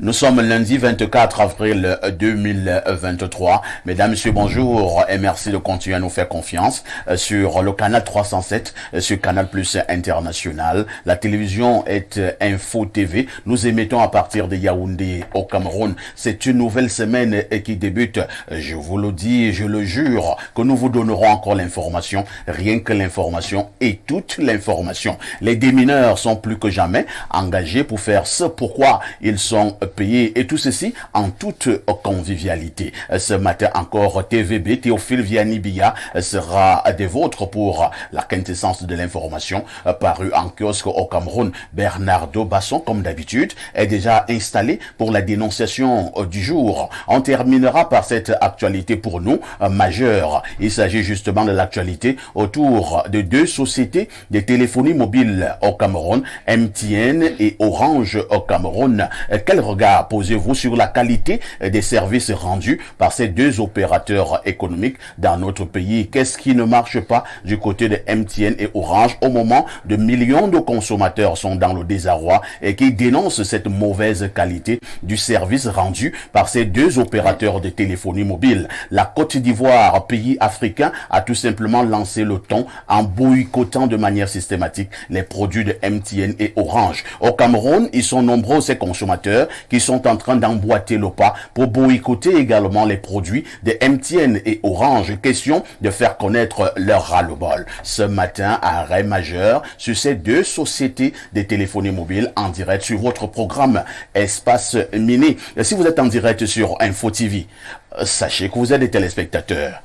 Nous sommes lundi 24 avril 2023. Mesdames, Messieurs, bonjour et merci de continuer à nous faire confiance sur le canal 307, sur Canal Plus International. La télévision est Info TV. Nous émettons à partir de Yaoundé au Cameroun. C'est une nouvelle semaine qui débute. Je vous le dis, je le jure, que nous vous donnerons encore l'information, rien que l'information et toute l'information. Les démineurs sont plus que jamais engagés pour faire ce pourquoi ils sont payés et tout ceci en toute convivialité. Ce matin encore, TVB, Théophile Vianney-Billa sera des vôtres pour la quintessence de l'information parue en kiosque au Cameroun. Bernardo Basson, comme d'habitude, est déjà installé pour la dénonciation du jour. On terminera par cette actualité pour nous majeure. Il s'agit justement de l'actualité autour de deux sociétés de téléphonie mobile au Cameroun, MTN et Orange au Cameroun. Quel regard posez-vous sur la qualité des services rendus par ces deux opérateurs économiques dans notre pays? Qu'est-ce qui ne marche pas du côté de MTN et Orange au moment de millions de consommateurs sont dans le désarroi et qui dénoncent cette mauvaise qualité du service rendu par ces deux opérateurs de téléphonie mobile? La Côte d'Ivoire, pays africain, a tout simplement lancé le ton en boycottant de manière systématique les produits de MTN et Orange. Au Cameroun, ils sont nombreux ces consommateurs qui sont en train d'emboîter le pas pour boycotter également les produits de MTN et Orange. Question de faire connaître leur ras-le-bol. Ce matin, arrêt majeur sur ces deux sociétés de téléphonie mobile en direct sur votre programme Espace Mini. Si vous êtes en direct sur Info TV, sachez que vous êtes des téléspectateurs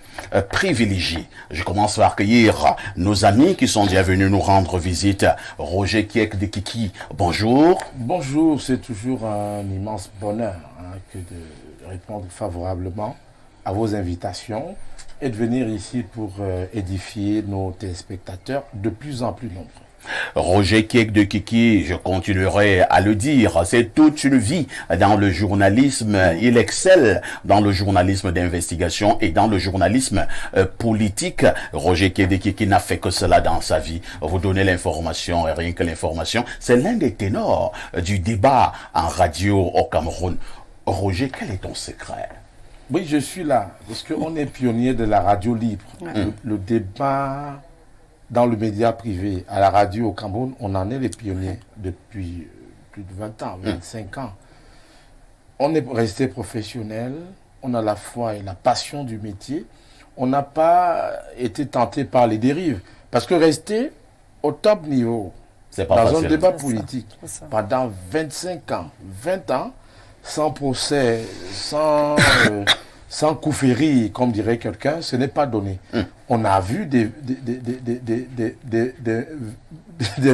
privilégiés. Je commence par accueillir nos amis qui sont déjà venus nous rendre visite. Roger Kiek de Kiki, bonjour. Bonjour, c'est toujours un immense bonheur que de répondre favorablement à vos invitations et de venir ici pour édifier nos téléspectateurs de plus en plus nombreux. Roger Kiek de Kiki, je continuerai à le dire, c'est toute une vie dans le journalisme. Il excelle dans le journalisme d'investigation et dans le journalisme politique. Roger Kiek de Kiki n'a fait que cela dans sa vie. Vous donnez l'information et rien que l'information. C'est l'un des ténors du débat en radio au Cameroun. Roger, quel est ton secret? Oui, je suis là, parce qu'on est pionnier de la radio libre. Le débat dans le média privé, à la radio au Cameroun, on en est les pionniers depuis plus de 20 ans, 25 ans. On est resté professionnel, on a la foi et la passion du métier. On n'a pas été tenté par les dérives. Parce que rester au top niveau, dans un débat politique, pendant 25 ans, 20 ans, sans procès, sans coup féri, comme dirait quelqu'un, ce n'est pas donné. On a vu des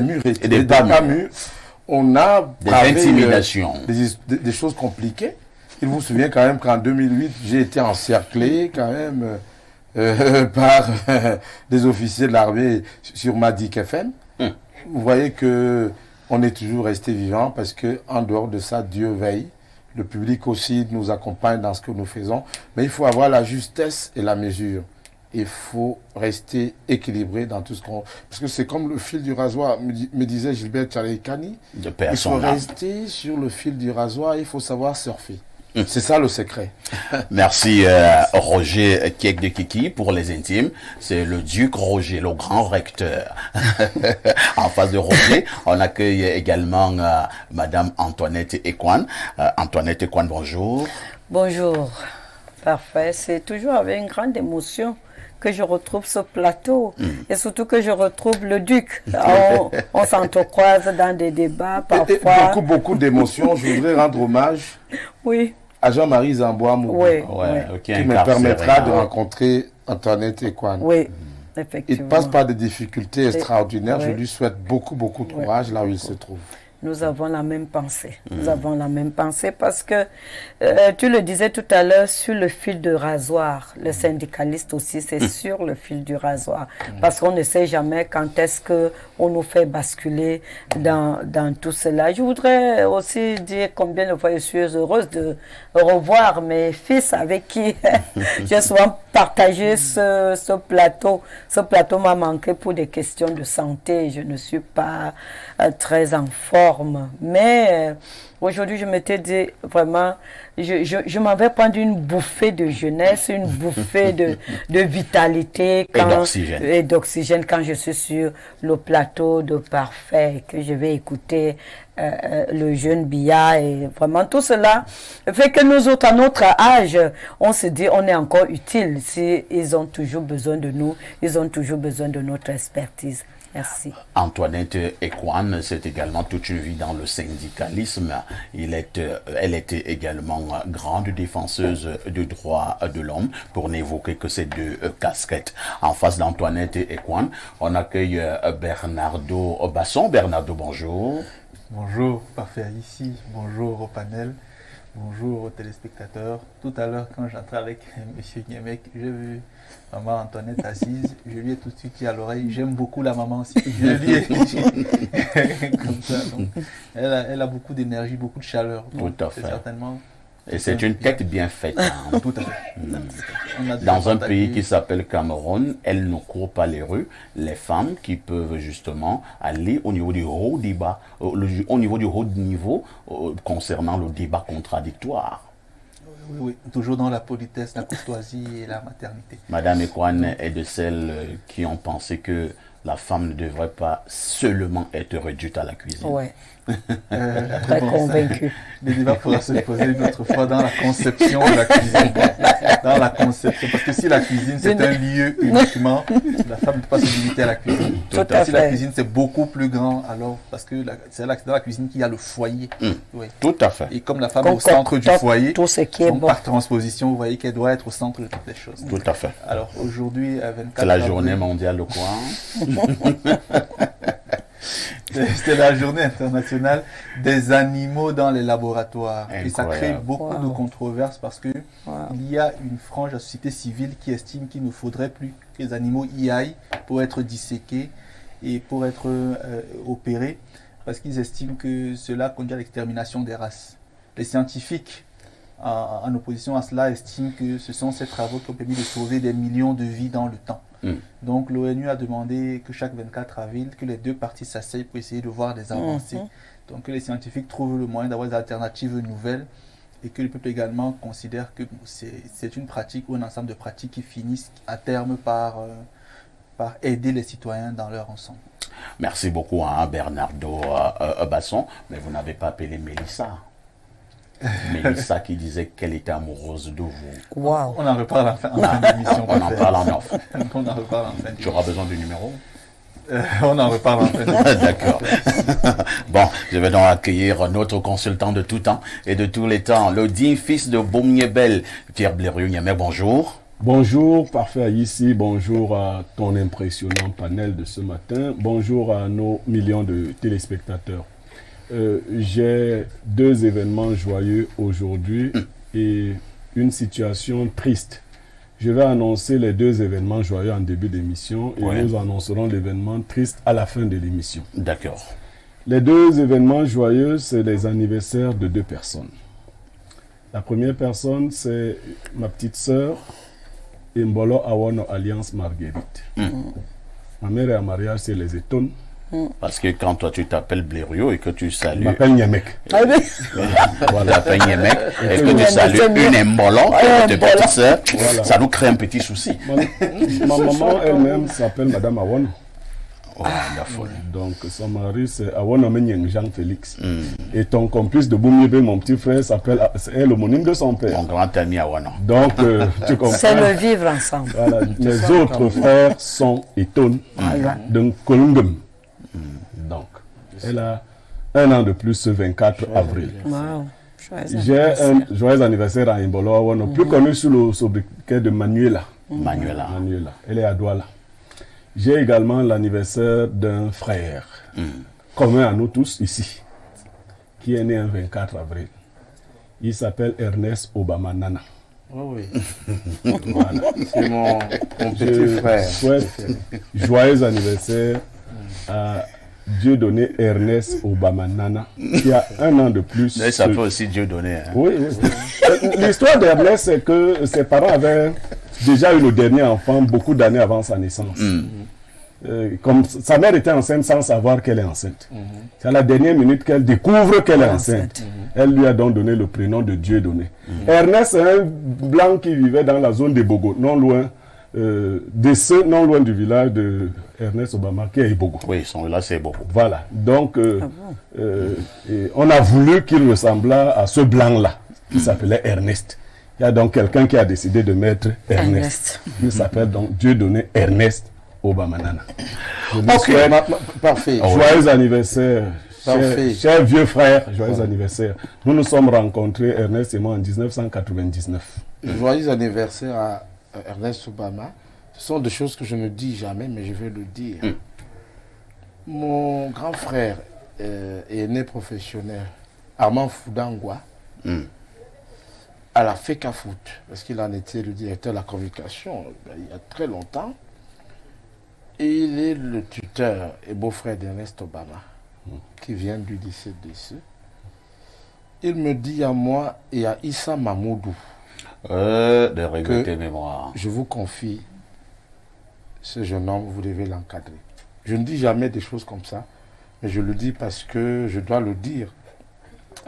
murs et des murs. On a des intimidations, des choses compliquées. Il vous souvient quand même qu'en 2008, j'ai été encerclé quand même par des officiers de l'armée sur Madik FM. Vous voyez que on est toujours resté vivant parce que en dehors de ça, Dieu veille. Le public aussi nous accompagne dans ce que nous faisons. Mais il faut avoir la justesse et la mesure. Il faut rester équilibré dans tout ce qu'on... Parce que c'est comme le fil du rasoir, me disait Gilbert Tchaleikani. Il faut rester sur le fil du rasoir, il faut savoir surfer. C'est ça le secret. Merci Roger Kiek de Kiki pour les intimes. C'est le duc Roger, le grand recteur. En face de Roger, on accueille également Madame Antoinette Ekwan. Antoinette Ekwan, bonjour. Bonjour. Parfait. C'est toujours avec une grande émotion que je retrouve ce plateau et surtout que je retrouve le duc. On s'entrecroise dans des débats parfois. Et beaucoup d'émotions. Je voudrais rendre hommage. Oui. À Jean-Marie Zamboa-Moubou, qui me permettra de rencontrer Antoinette Ekwan. Oui, effectivement. Il passe par des difficultés extraordinaires. Je lui souhaite beaucoup de courage là où il se trouve. Nous avons la même pensée. Nous avons la même pensée parce que, tu le disais tout à l'heure, sur le fil de rasoir, le syndicaliste aussi, c'est sur le fil du rasoir. Parce qu'on ne sait jamais quand est-ce qu'on nous fait basculer dans tout cela. Je voudrais aussi dire combien de fois je suis heureuse de revoir mes fils avec qui j'ai souvent partagé ce plateau. Ce plateau m'a manqué pour des questions de santé. Je ne suis pas très en forme. Mais Aujourd'hui, je m'étais dit, vraiment, je m'en vais prendre une bouffée de jeunesse, une bouffée de vitalité Et d'oxygène quand je suis sur le plateau de Parfait, que je vais écouter le jeune Biya, et vraiment tout cela fait que nous autres, à notre âge, on se dit on est encore utile. Si ils ont toujours besoin de nous, ils ont toujours besoin de notre expertise. Merci. Antoinette Ekwan, c'est également toute une vie dans le syndicalisme. Elle était également grande défenseuse des droits de l'homme, pour n'évoquer que ces deux casquettes. En face d'Antoinette Ekwan, on accueille Bernardo Basson. Bernardo, bonjour. Bonjour, Parfait ici. Bonjour au panel. Bonjour aux téléspectateurs. Tout à l'heure, quand j'entrais avec M. Niemek, j'ai vu maman Antoinette assise. Je lui ai tout de suite dit à l'oreille, j'aime beaucoup la maman aussi. Je lui ai dit comme ça. Donc, elle a beaucoup d'énergie, beaucoup de chaleur. Donc, tout à fait. Certainement. Et c'est une tête bien faite. Hein. Tout à fait. Dans un pays qui s'appelle Cameroun, elle ne court pas les rues. Les femmes qui peuvent justement aller au niveau du haut débat, au niveau du haut niveau concernant le débat contradictoire. Oui, toujours dans la politesse, la courtoisie et la maternité. Madame Ekwan est de celles qui ont pensé que la femme ne devrait pas seulement être réduite à la cuisine. Ouais. Très convaincu. Le débat pourra se poser une autre fois dans la conception de la cuisine. Dans la conception. Parce que si la cuisine c'est un lieu uniquement, la femme ne peut pas se limiter à la cuisine. Si la cuisine c'est beaucoup plus grand, alors parce que c'est dans la cuisine qu'il y a le foyer. Oui. Tout à fait. Et comme la femme est au centre du foyer, tout ce qui est donc par transposition, vous voyez qu'elle doit être au centre de toutes les choses. Tout à fait. Alors aujourd'hui, à 24 c'est la journée mondiale de quoi? C'était la journée internationale des animaux dans les laboratoires. Incroyable. Et ça crée beaucoup de controverses parce que il y a une frange de la société civile qui estime qu'il ne faudrait plus que les animaux y aillent pour être disséqués et pour être opérés, parce qu'ils estiment que cela conduit à l'extermination des races. Les scientifiques, en opposition à cela, estiment que ce sont ces travaux qui ont permis de sauver des millions de vies dans le temps. Donc l'ONU a demandé que chaque 24 avril, que les deux parties s'asseyent pour essayer de voir des avancées. Donc que les scientifiques trouvent le moyen d'avoir des alternatives nouvelles et que le peuple également considère que c'est une pratique ou un ensemble de pratiques qui finissent à terme par aider les citoyens dans leur ensemble. Merci beaucoup à Bernardo Basson, mais vous n'avez pas appelé Mélissa. Mélissa qui disait qu'elle était amoureuse de vous. Wow. On en reparle en fin d'émission. On en parle en off. On en reparle en fin d'émission. Tu auras besoin du numéro? On en reparle en fin d'émission. D'accord. Bon, je vais donc accueillir notre consultant de tout temps et de tous les temps, le digne fils de Boumniebel, Pierre Blériot-Niemek, bonjour. Bonjour, Parfait ici, bonjour à ton impressionnant panel de ce matin, bonjour à nos millions de téléspectateurs. J'ai deux événements joyeux aujourd'hui et une situation triste. Je vais annoncer les deux événements joyeux en début d'émission et nous annoncerons l'événement triste à la fin de l'émission. D'accord. Les deux événements joyeux, c'est les anniversaires de deux personnes. La première personne, c'est ma petite sœur, Imbolo Awono Alliance Marguerite. Ma mère est en mariage, c'est les Étonnes. Parce que quand toi tu t'appelles Blériot et que tu salues... Je m'appelle Niemek. Voilà, tu t'appelles Niemek et que tu salues une Imbolo, de petite sœur, ça nous crée un petit souci. Ma maman elle-même s'appelle Madame Awono. Oh, la folie. Donc son mari c'est Awono Menyeng Jean Félix. Et ton complice de Boumniebel, mon petit frère, c'est l'homonyme de son père. Mon grand ami Awono. Donc tu comprends. C'est le vivre ensemble. Voilà. Les autres frères sont Eton, donc Kolungem. Donc, elle a un an de plus ce 24 avril. Wow. J'ai un joyeux anniversaire à Imbolo Awono, plus connu sous le sobriquet de Manuela. Manuela. Elle est à Douala. J'ai également l'anniversaire d'un frère, commun à nous tous ici, qui est né un 24 avril. Il s'appelle Ernest Obama Nana. Oh oui. Voilà. C'est mon petit frère. Je souhaite joyeux anniversaire à Dieudonné Ernest Obama Nana, qui a un an de plus. Mais ça peut aussi Dieudonné. Hein. Oui. L'histoire d'Ernest, c'est que ses parents avaient déjà eu le dernier enfant beaucoup d'années avant sa naissance. comme sa mère était enceinte sans savoir qu'elle est enceinte. C'est à la dernière minute qu'elle découvre qu'elle est enceinte. Elle lui a donc donné le prénom de Dieudonné. Ernest, c'est un blanc qui vivait dans la zone des Bogo, non loin non loin du village de Ernest Obama, qui est Ibogo. Oui, son village c'est Bogo. Voilà. Donc, on a voulu qu'il ressemblât à ce blanc-là, qui s'appelait Ernest. Il y a donc quelqu'un qui a décidé de mettre Ernest. Il s'appelle donc Dieudonné Ernest Obamanana. Parfait. Joyeux anniversaire, cher vieux frère, joyeux anniversaire. Nous nous sommes rencontrés, Ernest et moi, en 1999. Joyeux anniversaire à Ernest Obama. Ce sont des choses que je ne dis jamais, mais je vais le dire. Mon grand frère et aîné professionnel, Armand Foudangwa, à la FECA Foot, parce qu'il en était le directeur de la communication il y a très longtemps. Et il est le tuteur et beau-frère d'Ernest Obama, qui vient du 17DC. Il me dit à moi et à Issa Mamoudou, de regretter mémoire. Je vous confie, ce jeune homme, vous devez l'encadrer. Je ne dis jamais des choses comme ça, mais je le dis parce que je dois le dire.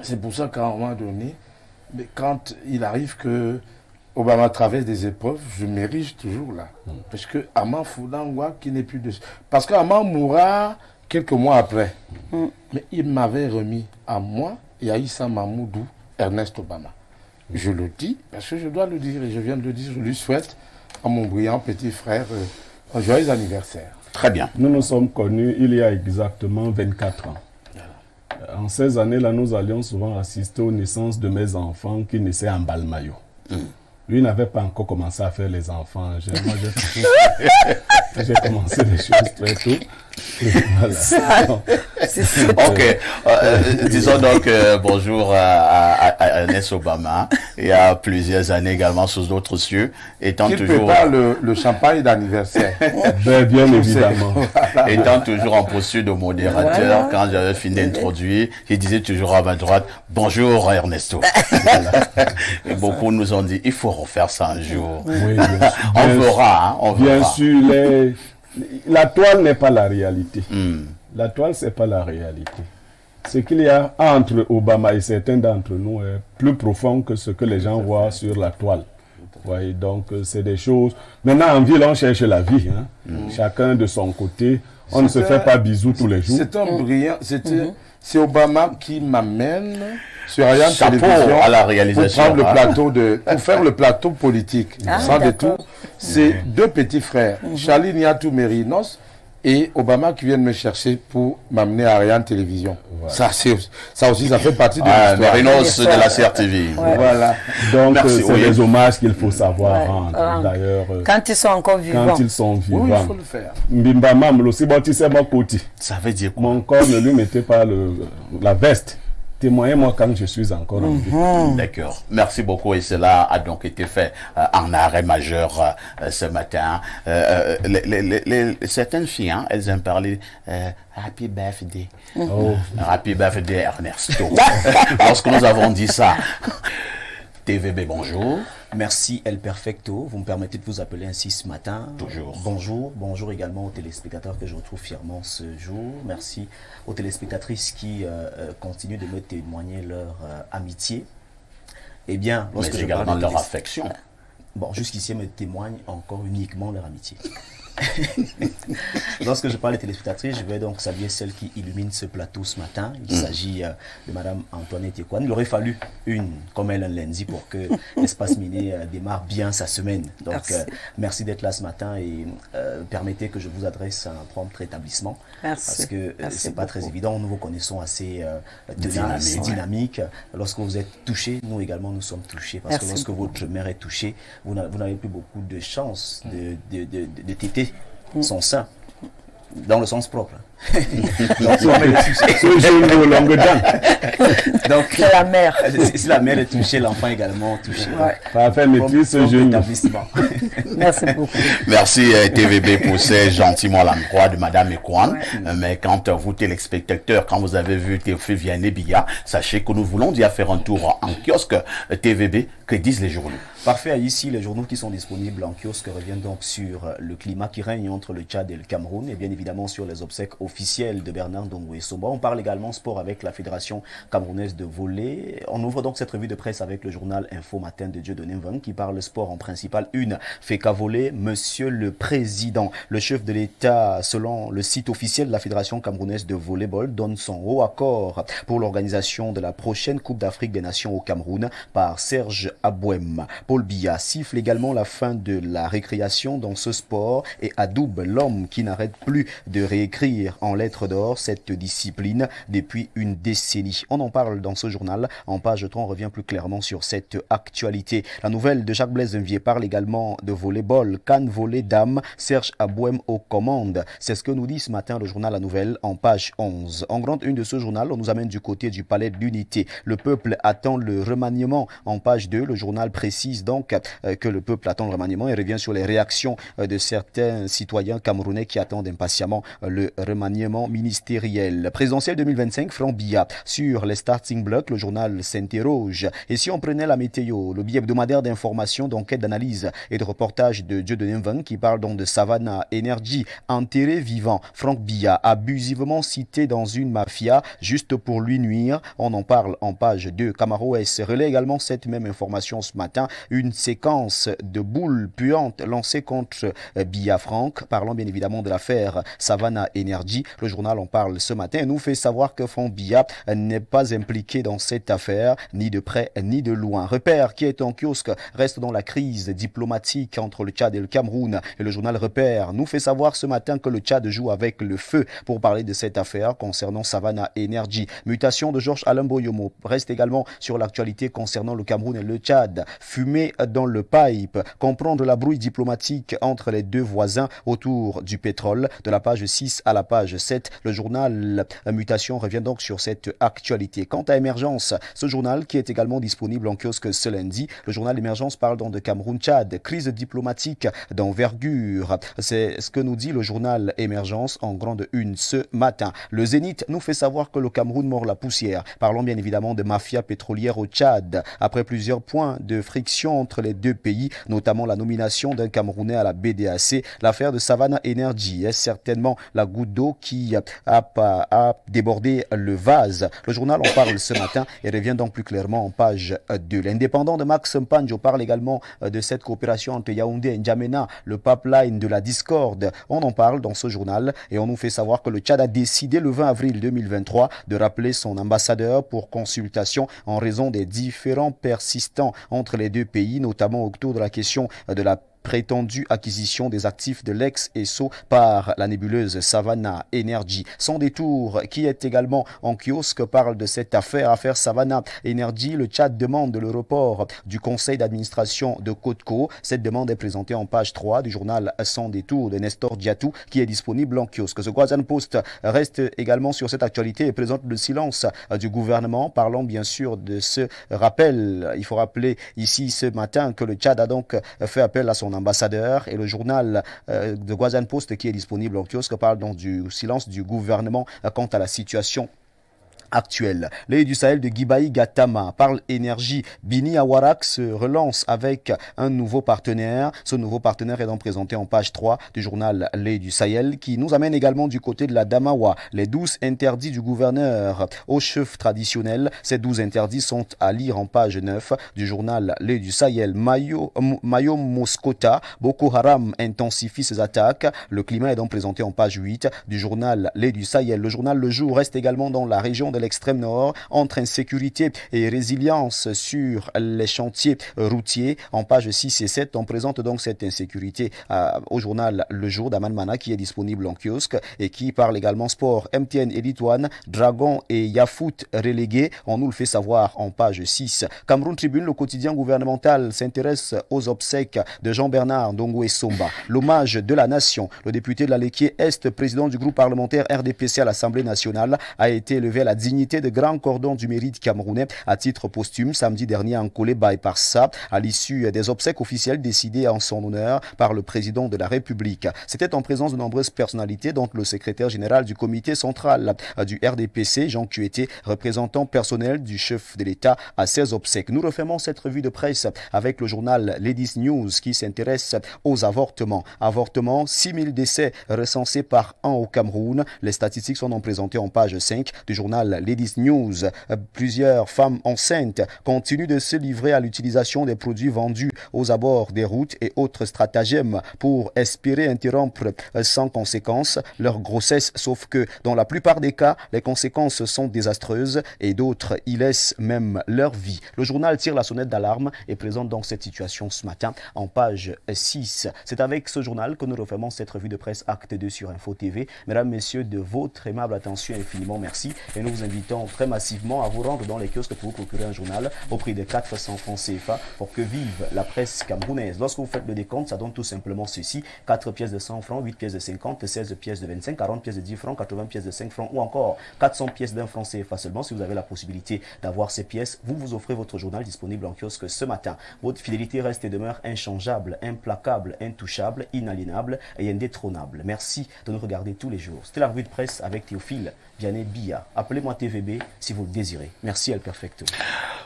C'est pour ça qu'à un moment donné, mais quand il arrive que Obama traverse des épreuves, je m'érige toujours là. Parce que Armand Foudangwa, qui n'est plus de... Parce qu'Armand mourra quelques mois après. Mais il m'avait remis à moi et à Issa Mamoudou, Ernest Obama. Je le dis parce que je dois le dire et je viens de le dire. Je lui souhaite à mon brillant petit frère un joyeux anniversaire. Très bien. Nous nous sommes connus il y a exactement 24 ans. En ces années-là, nous allions souvent assister aux naissances de mes enfants qui naissaient en Balmayo. Lui n'avait pas encore commencé à faire les enfants. Moi, j'ai commencé les choses très tôt. Voilà. Ok. Disons donc bonjour à Ernest Obama. Il y a plusieurs années également sous d'autres cieux. Étant toujours prépare le champagne d'anniversaire. Bien évidemment. Voilà. Étant toujours en posture de modérateur, quand j'avais fini d'introduire, il disait toujours à ma droite, bonjour Ernesto. Voilà. Et beaucoup nous ont dit, il faut refaire ça un jour. Oui, on verra, hein, on verra. Bien sûr, la toile n'est pas la réalité. La toile, c'est pas la réalité. Ce qu'il y a entre Obama et certains d'entre nous est plus profond que ce que les gens voient sur la toile. Ouais, donc, c'est des choses... Maintenant, en ville, on cherche la vie. Hein. Chacun de son côté. On ne se fait pas bisous tous les jours. C'est un brillant... C'est Obama qui m'amène sur Ariane Chapeau Télévision à la réalisation, pour prendre le plateau pour faire le plateau politique. Sans détour. C'est deux petits frères, Charlie Niatou Mérinos et Obama qui viennent me chercher pour m'amener à Ariane Télévision. Voilà. Ça aussi, ça fait partie de l'histoire. Mérinos de la CRTV. Voilà. Donc, c'est des hommages qu'il faut savoir rendre. D'ailleurs, quand ils sont encore vivants. Quand ils sont vivants. Oui, il faut le faire. Mbimba Mamlo, si bon, tu sais, mon côté. Ça veut dire quoi? Mon corps ne lui mettait pas la veste. Témoignez-moi quand je suis encore en vie. D'accord. Merci beaucoup. Et cela a donc été fait en arrêt majeur ce matin. Certaines filles, hein, elles aiment parler Happy Birthday. Happy Birthday Ernesto. Lorsque nous avons dit ça, TVB, bonjour. Merci El Perfecto. Vous me permettez de vous appeler ainsi ce matin. Toujours. Bonjour également aux téléspectateurs que je retrouve fièrement ce jour. Merci aux téléspectatrices qui continuent de me témoigner leur amitié. Eh bien, lorsque je également leur affection. Bon, jusqu'ici, elles me témoignent encore uniquement leur amitié. Lorsque je parle des téléspectatrices, je vais donc saluer celle qui illumine ce plateau ce matin. Il s'agit de Madame Antoinette Ekouane. Il aurait fallu une, comme elle, un lundi pour que l'Espace Miné démarre bien sa semaine. Donc, merci d'être là ce matin et permettez que je vous adresse un prompt rétablissement. Merci. Parce que c'est pas très évident. Nous vous connaissons assez tenace, dynamique. Lorsque vous êtes touché, nous également nous sommes touchés. Parce que lorsque votre mère est touchée, vous n'avez plus beaucoup de chance de téter son sein. Dans le sens propre. Donc, ce jeu de longue date. Donc, C'est la mère. si la mère est touchée, l'enfant est également touché. Ouais. Parfait, maîtrise ce jeu. Merci beaucoup. Merci TVB pour ces gentils mots à l'endroit de Madame Ekwan. Mais quand vous, téléspectateurs, quand vous avez vu Théophile Vianney-Biya, sachez que nous voulons déjà faire un tour en kiosque TVB. Que disent les journaux? Parfait. Ici, les journaux qui sont disponibles en kiosque reviennent donc sur le climat qui règne entre le Tchad et le Cameroun et bien évidemment sur les obsèques officielles de Bernard Dongwe Somba. On parle également sport avec la Fédération camerounaise de volley. On ouvre donc cette revue de presse avec le journal Info Matin de Dieudonné Mvang qui parle sport en principal une. Feka volley, Monsieur le Président. Le chef de l'État, selon le site officiel de la Fédération camerounaise de volleyball, donne son haut accord pour l'organisation de la prochaine Coupe d'Afrique des Nations au Cameroun par Serge Abouem. Paul Biya siffle également la fin de la récréation dans ce sport et adoube l'homme qui n'arrête plus de réécrire en lettres d'or cette discipline depuis une décennie. On en parle dans ce journal. En page 3, on revient plus clairement sur cette actualité. La nouvelle de Jacques Blaise Envier parle également de volleyball. Cannes volley dames, Serge Abouem aux commandes. C'est ce que nous dit ce matin le journal La Nouvelle en page 11. En grande une de ce journal, on nous amène du côté du palais de l'Unité. Le peuple attend le remaniement. En page 2, le journal précise donc que le peuple attend le remaniement et revient sur les réactions de certains citoyens camerounais qui attendent impatiemment le remaniement ministériel. Présidentiel 2025, Franck Biya. Sur les starting blocks, le journal s'interroge. Et si on prenait la météo, le billet hebdomadaire d'information, d'enquête, d'analyse et de reportage de Dieudonné Mvang qui parle donc de Savannah Energy, enterré vivant. Franck Biya, abusivement cité dans une mafia, juste pour lui nuire. On en parle en page 2. Camaro S relaie également cette même information ce matin. Une séquence de boules puantes lancées contre Biya Franck, parlant bien évidemment de l'affaire Savannah Energy. Le journal en parle ce matin et nous fait savoir que Franck Biya n'est pas impliqué dans cette affaire, ni de près ni de loin. Repère qui est en kiosque reste dans la crise diplomatique entre le Tchad et le Cameroun. Et le journal Repère nous fait savoir ce matin que le Tchad joue avec le feu pour parler de cette affaire concernant Savannah Energy. Mutation de Georges Alain Boyomo reste également sur l'actualité concernant le Cameroun et le Tchad. Fumée dans le pipe, comprendre la brouille diplomatique entre les deux voisins autour du pétrole. De la page 6 à la page 7, le journal Mutation revient donc sur cette actualité. Quant à Émergence, ce journal qui est également disponible en kiosque ce lundi, le journal Émergence parle donc de Cameroun-Tchad, crise diplomatique d'envergure. C'est ce que nous dit le journal Émergence en grande une ce matin. Le Zénith nous fait savoir que le Cameroun mord la poussière. Parlons bien évidemment de mafia pétrolière au Tchad. Après plusieurs points de friction entre les deux pays, notamment la nomination d'un Camerounais à la BDAC, l'affaire de Savannah Energy est certainement la goutte d'eau qui a débordé le vase. Le journal en parle ce matin et revient donc plus clairement en page 2. L'indépendant de Max Mpanjo parle également de cette coopération entre Yaoundé et N'Djamena, le pipeline de la discorde. On en parle dans ce journal et on nous fait savoir que le Tchad a décidé le 20 avril 2023 de rappeler son ambassadeur pour consultation en raison des différends persistants entre les deux pays, notamment autour de la question de la prétendue acquisition des actifs de l'ex-ESSO par la nébuleuse Savannah Energy. Sans détour, qui est également en kiosque, parle de cette affaire Savannah Energy. Le Tchad demande le report du conseil d'administration de Codco. Cette demande est présentée en page 3 du journal Sans détour de Nestor Diatou qui est disponible en kiosque. The Guardian Post reste également sur cette actualité et présente le silence du gouvernement, parlant bien sûr de ce rappel. Il faut rappeler ici ce matin que le Tchad a donc fait appel à son ambassadeur et le journal de Guardian Post qui est disponible en kiosque parle donc du silence du gouvernement quant à la situation actuelle. L'œil du Sahel de Guibaï Gatama parle énergie. Bini Awarak se relance avec un nouveau partenaire. Ce nouveau partenaire est donc présenté en page 3 du journal L'œil du Sahel qui nous amène également du côté de la Damawa. Les 12 interdits du gouverneur au chef traditionnel. Ces 12 interdits sont à lire en page 9 du journal L'œil du Sahel. Mayo Moskota, Boko Haram intensifie ses attaques. Le climat est donc présenté en page 8 du journal L'œil du Sahel. Le journal Le Jour reste également dans la région de de l'extrême nord entre insécurité et résilience sur les chantiers routiers. En page 6 et 7, on présente donc cette insécurité au journal Le Jour d'Aman Mana qui est disponible en kiosque et qui parle également sport. MTN et Lituane, Dragon et Yafoot relégués. On nous le fait savoir en page 6. Cameroun Tribune, le quotidien gouvernemental, s'intéresse aux obsèques de Jean-Bernard Ndongwe Somba. L'hommage de la nation. Le député de la Léquier Est, président du groupe parlementaire RDPC à l'Assemblée nationale, a été élevé à la dignité de grand cordon du mérite camerounais à titre posthume samedi dernier en Kolé by Parsa, à l'issue des obsèques officielles décidées en son honneur par le président de la République. C'était en présence de nombreuses personnalités, dont le secrétaire général du comité central du RDPC, Jean Kueté, représentant personnel du chef de l'État à ces obsèques. Nous refermons cette revue de presse avec le journal Ladies News qui s'intéresse aux avortements. Avortements, 6000 décès recensés par an au Cameroun. Les statistiques sont donc présentées en page 5 du journal Ladies News. Plusieurs femmes enceintes continuent de se livrer à l'utilisation des produits vendus aux abords des routes et autres stratagèmes pour espérer interrompre sans conséquence leur grossesse, sauf que dans la plupart des cas, les conséquences sont désastreuses et d'autres y laissent même leur vie. Le journal tire la sonnette d'alarme et présente donc cette situation ce matin en page 6. C'est avec ce journal que nous refermons cette revue de presse Acte 2 sur Info TV. Mesdames, Messieurs, de votre aimable attention, infiniment merci. Et nous vous invitons très massivement à vous rendre dans les kiosques pour vous procurer un journal au prix de 400 francs CFA pour que vive la presse camerounaise. Lorsque vous faites le décompte, ça donne tout simplement ceci: 4 pièces de 100 francs, 8 pièces de 50, 16 pièces de 25, 40 pièces de 10 francs, 80 pièces de 5 francs ou encore 400 pièces d'un franc CFA seulement. Si vous avez la possibilité d'avoir ces pièces, vous vous offrez votre journal disponible en kiosque ce matin. Votre fidélité reste et demeure inchangeable, implacable, intouchable, inaliénable et indétrônable. Merci de nous regarder tous les jours. C'était la revue de presse avec Théophile Vianney Bia. Appelez-moi TVB si vous le désirez. Merci El Perfecto.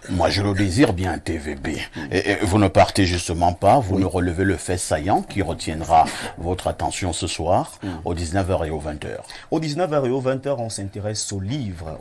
Moi, je le désire bien, TVB. Et vous ne partez justement pas, vous ne relevez le fait saillant qui retiendra votre attention ce soir, aux 19h et aux 20h. Aux 19h et aux 20h, on s'intéresse aux livres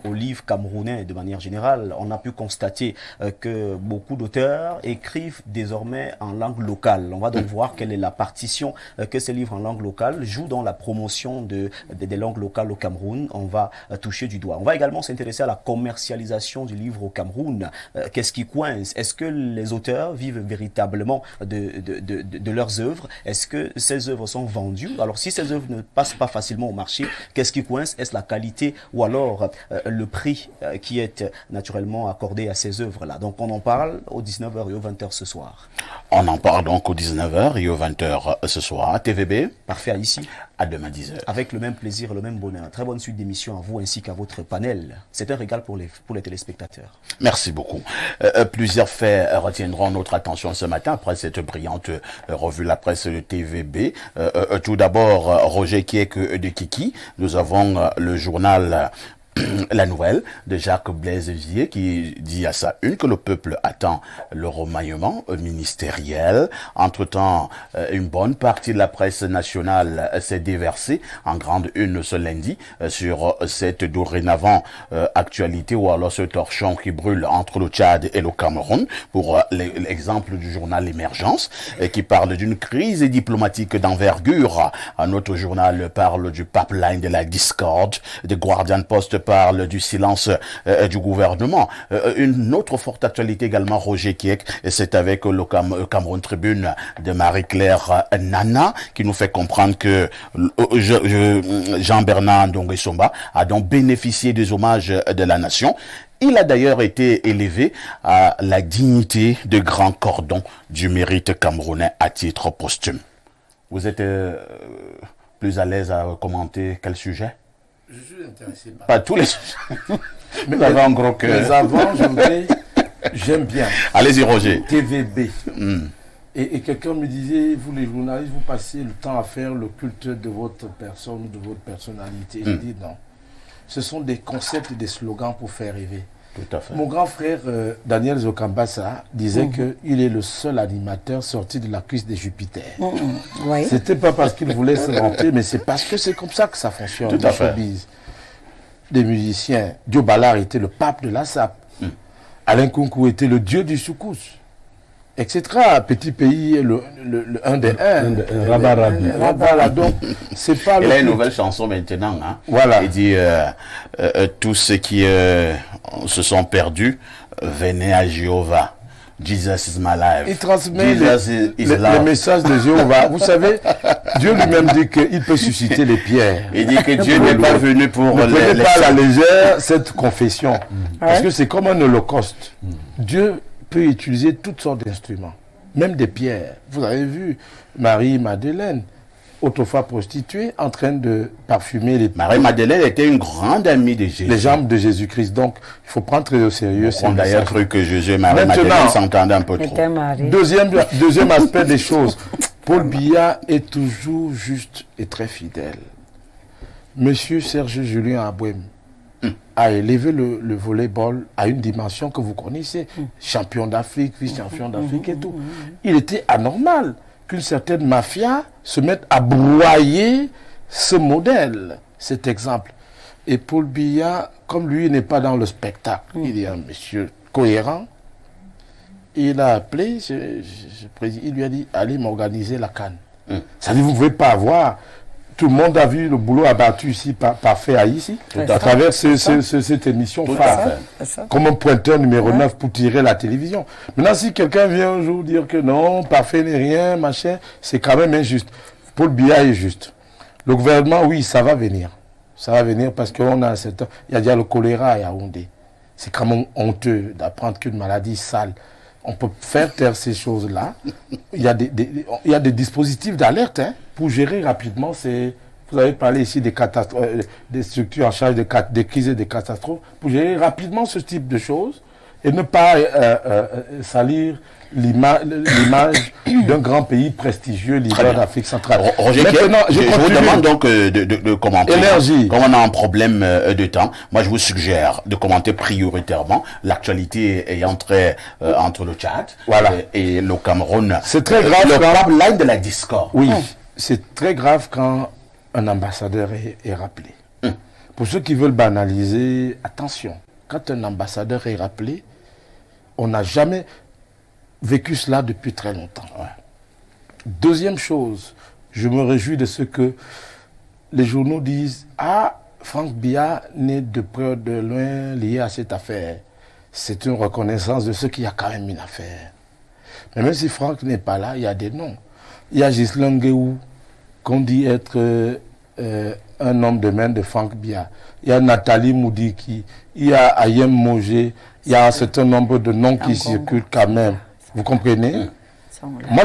camerounais de manière générale. On a pu constater que beaucoup d'auteurs écrivent désormais en langue locale. On va donc voir quelle est la partition que ces livres en langue locale jouent dans la promotion des langues locales au Cameroun. On va toucher du doigt. On va également s'intéresser à la commercialisation du livre au Cameroun. Qu'est-ce qui coince? Est-ce que les auteurs vivent véritablement de leurs œuvres? Est-ce que ces œuvres sont vendues? Alors si ces œuvres ne passent pas facilement au marché, qu'est-ce qui coince? Est-ce la qualité ou alors le prix qui est naturellement accordé à ces œuvres-là? Donc on en parle aux 19h et aux 20h ce soir. On en parle donc aux 19h et aux 20h ce soir. TVB. Parfait, ici. À demain 10h. Avec le même plaisir, le même bonheur. Très bonne suite d'émission à vous ainsi qu'à votre panel. C'est un régal pour les téléspectateurs. Merci beaucoup. Plusieurs faits retiendront notre attention ce matin après cette brillante revue la presse de TVB. Tout d'abord, Roger Kiek de Kiki. Nous avons le journal La Nouvelle de Jacques Blaise Vier qui dit à sa une que le peuple attend le remaniement ministériel. Entre-temps, une bonne partie de la presse nationale s'est déversée en grande une ce lundi sur cette dorénavant actualité ou alors ce torchon qui brûle entre le Tchad et le Cameroun, pour l'exemple du journal Émergence qui parle d'une crise diplomatique d'envergure. Un autre journal parle du pipeline de la discorde. The Guardian Post parle du silence du gouvernement. Une autre forte actualité également, Roger Kiek, et c'est avec le Cameroun Tribune de Marie-Claire Nana qui nous fait comprendre que Jean-Bernard Ndongwe Somba a donc bénéficié des hommages de la nation. Il a d'ailleurs été élevé à la dignité de grand cordon du mérite camerounais à titre posthume. Vous êtes plus à l'aise à commenter quel sujet? Je suis intéressé par... Pas tous les sujets. Mais vous avez un gros cœur. Mais avant, j'aime bien. Allez-y, Roger. TVB. Et quelqu'un me disait, vous les journalistes, vous passez le temps à faire le culte de votre personne, de votre personnalité. Je dis non. Ce sont des concepts et des slogans pour faire rêver. Tout à fait. Mon grand frère Daniel Zokambassa disait qu'il est le seul animateur sorti de la cuisse de Jupiter. Oui. C'était pas parce qu'il voulait se vanter, mais c'est parce que c'est comme ça que ça fonctionne. Tout à fait. Des musiciens. Dio Ballard était le pape de la SAP. Alain Kunku était le dieu du soukous. etc. Petit pays, le 1 des 1. Rabarabi. Voilà, donc, c'est pas Il a une le... nouvelle chanson maintenant. Hein. Voilà. Il dit tous ceux qui se sont perdus, venez à Jéhovah. Jesus is my life. Il transmet Jesus is les love. messages de Jéhovah. Vous savez, Dieu lui-même dit qu'il peut susciter les pierres. Il dit que Dieu n'est pas venu pour Ne prenez les pas à la légère cette confession. Parce que c'est comme un holocauste. Dieu peut utiliser toutes sortes d'instruments, même des pierres. Vous avez vu Marie-Madeleine, autrefois prostituée, en train de parfumer Marie-Madeleine était une grande amie de Jésus. les jambes de Jésus-Christ. Donc, il faut prendre très au sérieux ces On a d'ailleurs messages. cru que Jésus et Marie-Madeleine Maintenant, s'entendaient un peu trop. Était marié. Deuxième aspect des choses. Paul Biya est toujours juste et très fidèle. Monsieur Serge Julien Abouem a élevé le volleyball à une dimension que vous connaissez. Champion d'Afrique, vice-champion d'Afrique et tout. Il était anormal qu'une certaine mafia se mette à broyer ce modèle, cet exemple. Et Paul Biya, comme lui n'est pas dans le spectacle, il est un monsieur cohérent. Il a appelé, il lui a dit, allez m'organiser la CAN. Ça veut dire, vous ne pouvez pas avoir. Tout le monde a vu le boulot abattu ici par fait ici, à travers cette émission phare. Comme un pointeur numéro 9 pour tirer la télévision. Maintenant, si quelqu'un vient un jour dire que non, parfait n'est rien, machin, c'est quand même injuste. Paul Biya est juste. Le gouvernement, oui, ça va venir. Ça va venir parce qu'on a un certain... Il y a déjà le choléra à Yaoundé. C'est quand même honteux d'apprendre qu'une maladie sale. On peut faire taire ces choses-là. Il y a des dispositifs d'alerte pour gérer rapidement ces... Vous avez parlé ici des catastrophes, des structures en charge des crises et des catastrophes, pour gérer rapidement ce type de choses et ne pas salir l'image d'un grand pays prestigieux, leader d'Afrique centrale. Roger, maintenant, je vous demande donc de commenter. Énergie. Comme on a un problème de temps, moi je vous suggère de commenter prioritairement l'actualité ayant trait entre le Tchad et le Cameroun. C'est très grave. Le pipeline de la discorde. Oui, c'est très grave quand un ambassadeur est rappelé. Pour ceux qui veulent banaliser, attention, quand un ambassadeur est rappelé, on n'a jamais vécu cela depuis très longtemps. Deuxième chose, je me réjouis de ce que les journaux disent. Ah, Franck Biya n'est de près de loin lié à cette affaire. C'est une reconnaissance de ce qu'il y a quand même une affaire. Mais même si Franck n'est pas là, il y a des noms. Il y a Ghislain Guéhou, qu'on dit être un homme de main de Franck Biya. Il y a Nathalie Moudiki, il y a Ayem Mogé, il y a un certain nombre de noms qui circulent quand même. Vous comprenez? Moi,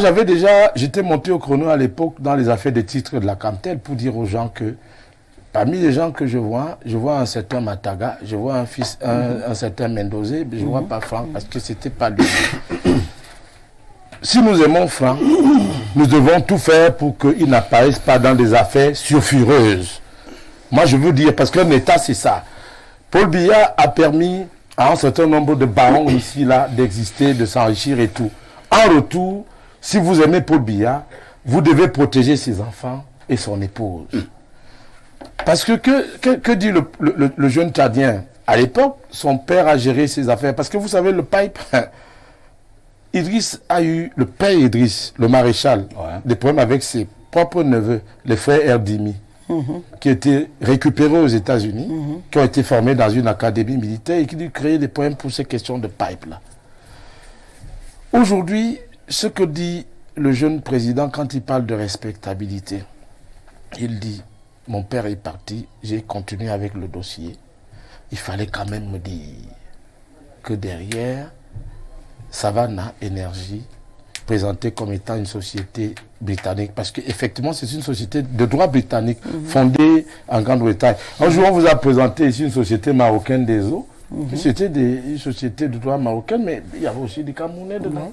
j'étais monté au chrono à l'époque dans les affaires des titres de la Camtel pour dire aux gens que parmi les gens que je vois un certain Mataga, je vois un certain Mendozé, je vois pas Franck parce que c'était pas lui. Si nous aimons Franck, nous devons tout faire pour qu'il n'apparaisse pas dans des affaires sulfureuses. Moi, je veux dire, parce qu'un État, c'est ça. Paul Biya a permis à un certain nombre de barons ici, là, d'exister, de s'enrichir et tout. En retour, si vous aimez Paul Biya, vous devez protéger ses enfants et son épouse. Parce que dit le jeune Tchadien? À l'époque, son père a géré ses affaires. Parce que vous savez, le pipe... Idriss a eu, le père Idriss, le maréchal, des problèmes avec ses propres neveux, les frères Erdimi, qui étaient récupérés aux États-Unis, qui ont été formés dans une académie militaire et qui lui créaient des problèmes pour ces questions de pipe-là. Aujourd'hui, ce que dit le jeune président quand il parle de respectabilité, il dit, mon père est parti, j'ai continué avec le dossier. Il fallait quand même me dire que derrière, Savannah Energy, présentée comme étant une société britannique, parce qu'effectivement, c'est une société de droit britannique, fondée en Grande-Bretagne. Un jour, on vous a présenté ici une société marocaine des eaux, c'était une société de droit marocaine, mais il y avait aussi des Camerounais dedans.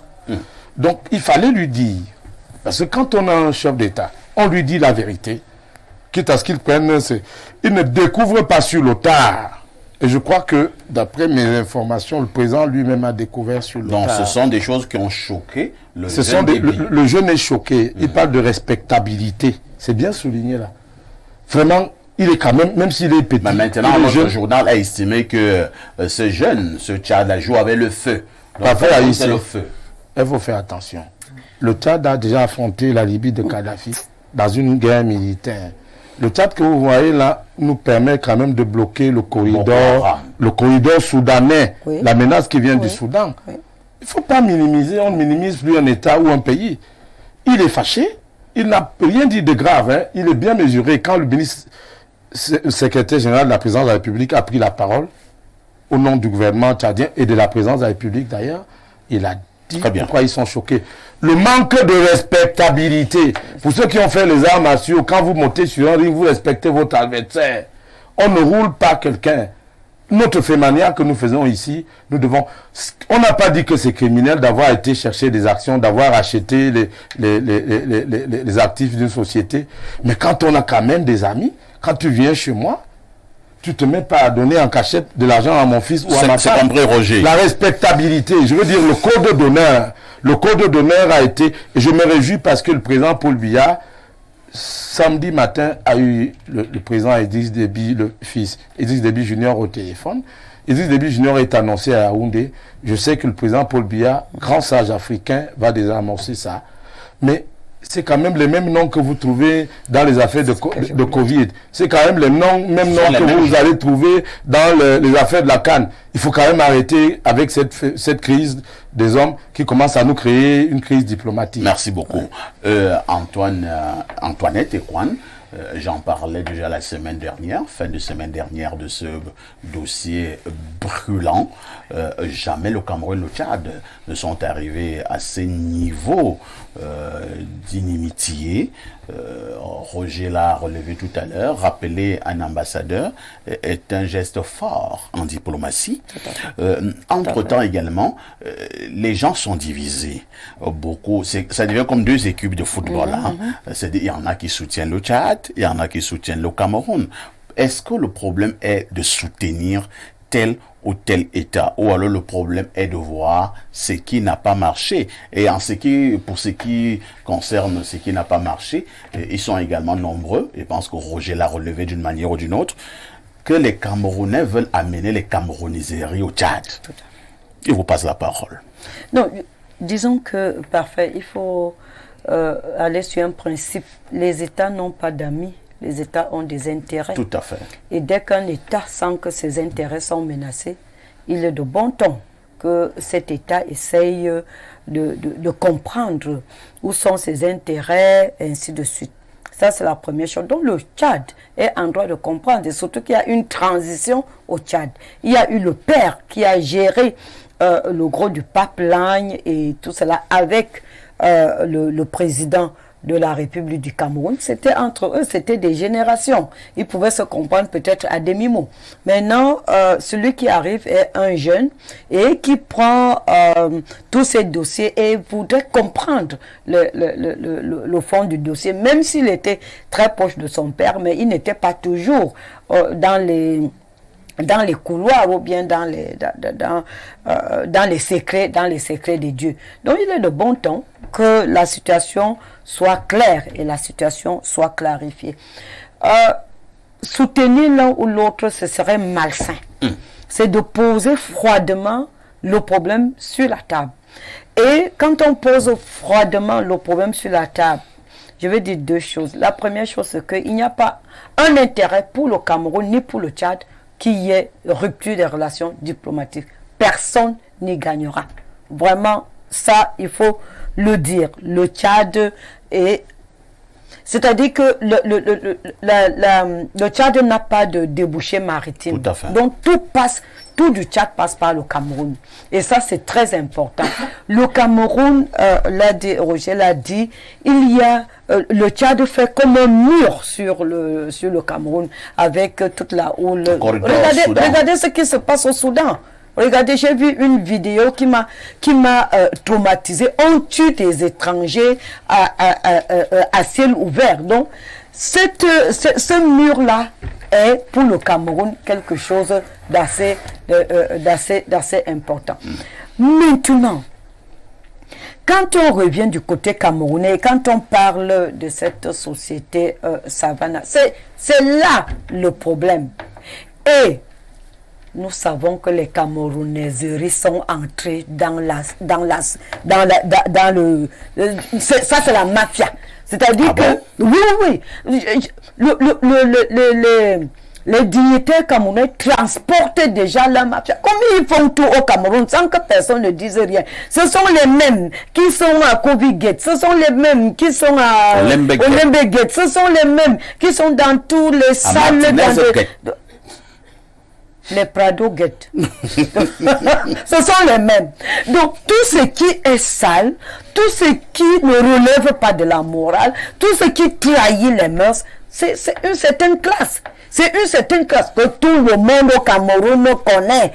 Donc, il fallait lui dire, parce que quand on a un chef d'État, on lui dit la vérité, quitte à ce qu'il prenne, il ne découvre pas sur le tard. Et je crois que, d'après mes informations, le président lui-même a découvert sur le Donc, tard. ce sont des choses qui ont choqué le jeune. Le jeune est choqué. Il parle de respectabilité. C'est bien souligné là. Vraiment, il est quand même s'il est petit. Mais maintenant, notre journal a estimé que ce jeune, ce Tchad, joue avec le feu. Donc, Parfait, c'est le feu. il faut faire attention. Le Tchad a déjà affronté la Libye de Kadhafi dans une guerre militaire. Le Tchad que vous voyez là nous permet quand même de bloquer le corridor soudanais, Oui. la menace qui vient Oui. du Soudan. Oui. Il ne faut pas minimiser, on ne minimise plus un État ou un pays. Il est fâché, il n'a rien dit de grave, hein. Il est bien mesuré. Quand le ministre, le secrétaire général de la présidence de la République a pris la parole, au nom du gouvernement tchadien et de la présidence de la République d'ailleurs, il a dit Très bien. pourquoi ils sont choqués. Le manque de respectabilité. Pour ceux qui ont fait les arts martiaux, quand vous montez sur un ring, vous respectez votre adversaire. On ne roule pas quelqu'un. Notre fait manière que nous faisons ici, nous devons... On n'a pas dit que c'est criminel d'avoir été chercher des actions, d'avoir acheté les actifs d'une société. Mais quand on a quand même des amis, quand tu viens chez moi, tu te mets pas à donner en cachette de l'argent à mon fils ou à ma C'est femme. compris, Roger. La respectabilité, je veux dire le code d'honneur a été, et je me réjouis parce que le président Paul Biya, samedi matin, a eu le président Idriss Déby, le fils Idriss Déby Junior au téléphone. Idriss Déby Junior est annoncé à Yaoundé. Je sais que le président Paul Biya, grand sage africain, va désamorcer ça. Mais c'est quand même les mêmes noms que vous trouvez dans les affaires de Covid. C'est quand même les mêmes noms que vous allez trouver dans les affaires de la CAN. Il faut quand même arrêter avec cette crise des hommes qui commence à nous créer une crise diplomatique. Merci beaucoup. Antoinette et Kwan, j'en parlais déjà la semaine dernière, fin de semaine dernière, de ce dossier brûlant. Jamais le Cameroun et le Tchad ne sont arrivés à ces niveaux d'inimitié. Roger l'a relevé tout à l'heure. Rappeler un ambassadeur est un geste fort en diplomatie. Entre-temps également, les gens sont divisés. Beaucoup, ça devient comme deux équipes de football. Il y en a qui soutiennent le Tchad, il y en a qui soutiennent le Cameroun. Est-ce que le problème est de soutenir tel ou tel État, ou alors le problème est de voir ce qui n'a pas marché? Et pour ce qui concerne ce qui n'a pas marché, ils sont également nombreux, et je pense que Roger l'a relevé d'une manière ou d'une autre, que les Camerounais veulent amener les camerouniseries au Tchad. Il vous passe la parole. Non, disons que, parfait, il faut aller sur un principe. Les États n'ont pas d'amis. Les États ont des intérêts. Tout à fait. Et dès qu'un État sent que ses intérêts sont menacés, il est de bon ton que cet État essaye de comprendre où sont ses intérêts, et ainsi de suite. Ça, c'est la première chose. Donc, le Tchad est en droit de comprendre, et surtout qu'il y a une transition au Tchad. Il y a eu le père qui a géré le gros du pipeline et tout cela avec le président de la République du Cameroun. C'était entre eux, c'était des générations. Ils pouvaient se comprendre peut-être à demi-mot. Maintenant, celui qui arrive est un jeune et qui prend tous ces dossiers et voudrait comprendre le fond du dossier, même s'il était très proche de son père, mais il n'était pas toujours dans les couloirs ou bien dans les secrets des dieux. Donc il est de bon temps que la situation soit claire et la situation soit clarifiée. Soutenir l'un ou l'autre, ce serait malsain. C'est de poser froidement le problème sur la table. Et quand on pose froidement le problème sur la table, je vais dire deux choses. La première chose, c'est qu'il n'y a pas un intérêt pour le Cameroun ni pour le Tchad qu'il y ait rupture des relations diplomatiques. Personne n'y gagnera. Vraiment, ça, il faut le dire. Le Tchad est... C'est-à-dire que le Tchad n'a pas de débouché maritime. Tout à fait. Donc, tout du Tchad passe par le Cameroun. Et ça, c'est très important. Le Cameroun, Roger l'a dit, il y a... le Tchad fait comme un mur sur le Cameroun avec toute la houle. Regardez ce qui se passe au Soudan. Regardez, j'ai vu une vidéo qui m'a traumatisé. On tue des étrangers à ciel ouvert. Donc, ce mur-là est pour le Cameroun quelque chose d'assez important. Maintenant, quand on revient du côté camerounais, quand on parle de cette société Savannah, c'est là le problème. Et nous savons que les Camerounaiseries sont entrées dans le, ça c'est la mafia. C'est-à-dire que, oui, les dignitaires camerounais transportent déjà la mafia. Comme ils font tout au Cameroun sans que personne ne dise rien. Ce sont les mêmes qui sont à Kobe Gate, ce sont les mêmes qui sont à Olembe Gate, ce sont les mêmes qui sont dans tous les salles. Les Prado Gate. Ce sont les mêmes. Donc, tout ce qui est sale, tout ce qui ne relève pas de la morale, tout ce qui trahit les mœurs, c'est une certaine classe. C'est une certaine classe que tout le monde au Cameroun connaît.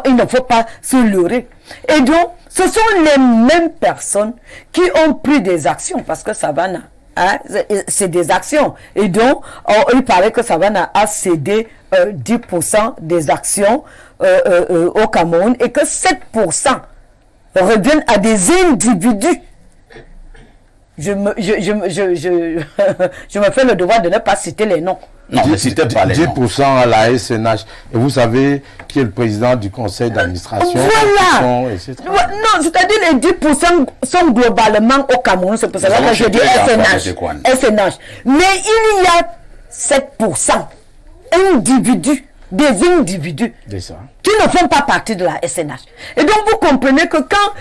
Il ne faut pas se leurrer. Et donc, ce sont les mêmes personnes qui ont pris des actions, parce que Savannah, hein, c'est des actions. Et donc, il paraît que Savannah a cédé 10% des actions au Cameroun et que 7% reviennent à des individus. Je me fais le devoir de ne pas citer les noms. Non, mais citez pas les noms. 10% à la SNH. Et vous savez qui est le président du conseil d'administration. Voilà. Non, c'est-à-dire les 10% sont globalement au Cameroun. C'est pour ça que je dis SNH. Mais il y a 7% individus, des individus qui ne font pas partie de la SNH. Et donc vous comprenez que quand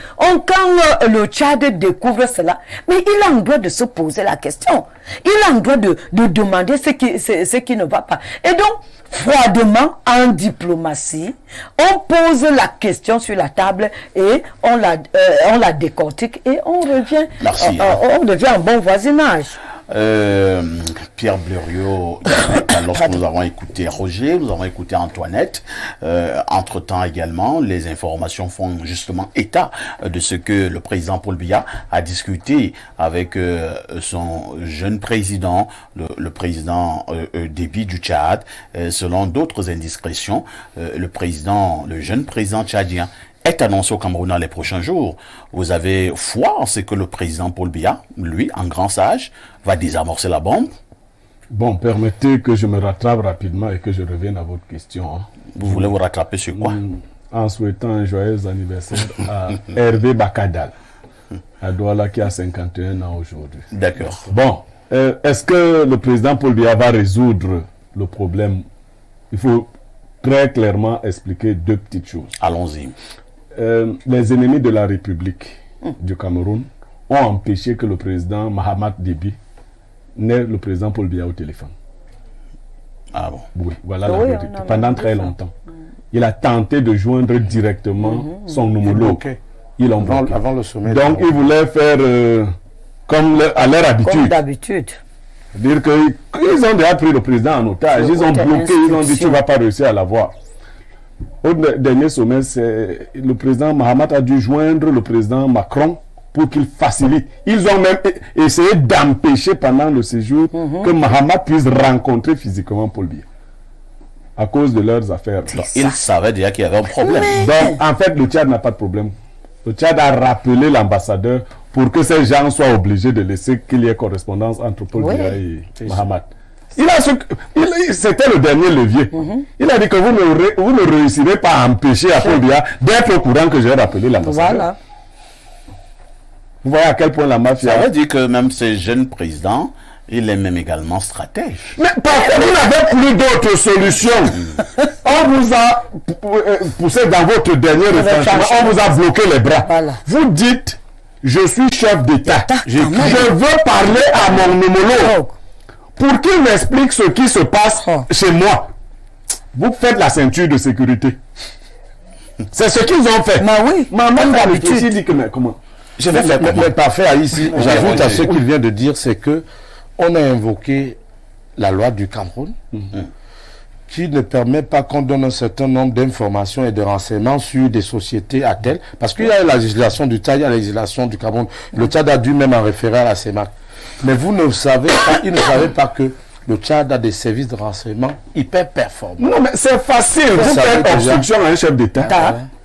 le Tchad découvre cela, mais il a le droit de se poser la question. Il a le droit de demander ce qui ne va pas. Et donc, froidement, en diplomatie, on pose la question sur la table et on la décortique et on revient. Merci. On devient un bon voisinage. Pierre Blériot, lorsque nous avons écouté Roger, nous avons écouté Antoinette, entre-temps également, les informations font justement état de ce que le président Paul Biya a discuté avec son jeune président, le président Déby du Tchad. Selon d'autres indiscrétions, le jeune président tchadien est annoncé au Cameroun dans les prochains jours. Vous avez foi en ce que le président Paul Biya, lui, en grand sage, va désamorcer la bombe? Bon, permettez que je me rattrape rapidement et que je revienne à votre question. Vous voulez vous rattraper sur quoi? En souhaitant un joyeux anniversaire à Hervé Bakadal, à Douala, qui a 51 ans aujourd'hui. D'accord. Bon, est-ce que le président Paul Biya va résoudre le problème? Il faut très clairement expliquer deux petites choses. Allons-y. Les ennemis de la République du Cameroun ont empêché que le président Mahamat Déby n'ait le président Paul Biya au téléphone. Ah bon? Oui, voilà la vérité. Pendant très longtemps. Il a tenté de joindre directement son homologue. Ils l'ont bloqué. Avant le sommet. Donc, il voulait faire comme à leur habitude. Comme d'habitude. Dire qu'ils ont déjà pris le président en otage. Ils ont bloqué, ils ont dit tu ne vas pas réussir à l'avoir. Au dernier sommet, le président Mahamat a dû joindre le président Macron pour qu'il facilite. Ils ont même essayé d'empêcher pendant le séjour que Mahamat puisse rencontrer physiquement Paul Biya. À cause de leurs affaires. Donc, ils savaient déjà qu'il y avait un problème. Donc, en fait, le Tchad n'a pas de problème. Le Tchad a rappelé l'ambassadeur pour que ces gens soient obligés de laisser qu'il y ait correspondance entre Paul Biya et Mahamat. C'était le dernier levier. Il a dit que vous ne réussirez pas à empêcher à Paul Biya d'être au courant que j'ai rappelé l'ambassadeur. Voilà. Vous voyez à quel point la mafia... Ça veut dire que même ces jeunes présidents, il est même également stratège. Mais parce que vous n'avez plus d'autres solutions. On vous a poussé dans votre dernier retranchement, on vous a bloqué les bras. Voilà. Vous dites, je suis chef d'État. Je veux parler à mon homologue pour qu'il m'explique ce qui se passe chez moi. Vous faites la ceinture de sécurité. C'est ce qu'ils ont fait. Mais oui. Maman d'habitude dit que mais comment? Je vais faire mais parfait ici. J'ajoute à ce qu'il vient de dire, c'est que on a invoqué la loi du Cameroun qui ne permet pas qu'on donne un certain nombre d'informations et de renseignements sur des sociétés à tel. Parce qu'il y a la législation du Tchad, il y a la législation du Cameroun. Le Tchad a dû même en référer à la CEMAC. Mais vous ne savez pas, ils ne savaient pas que le Tchad a des services de renseignement hyper performants. Non, mais c'est facile. Vous faites obstruction à un chef d'État.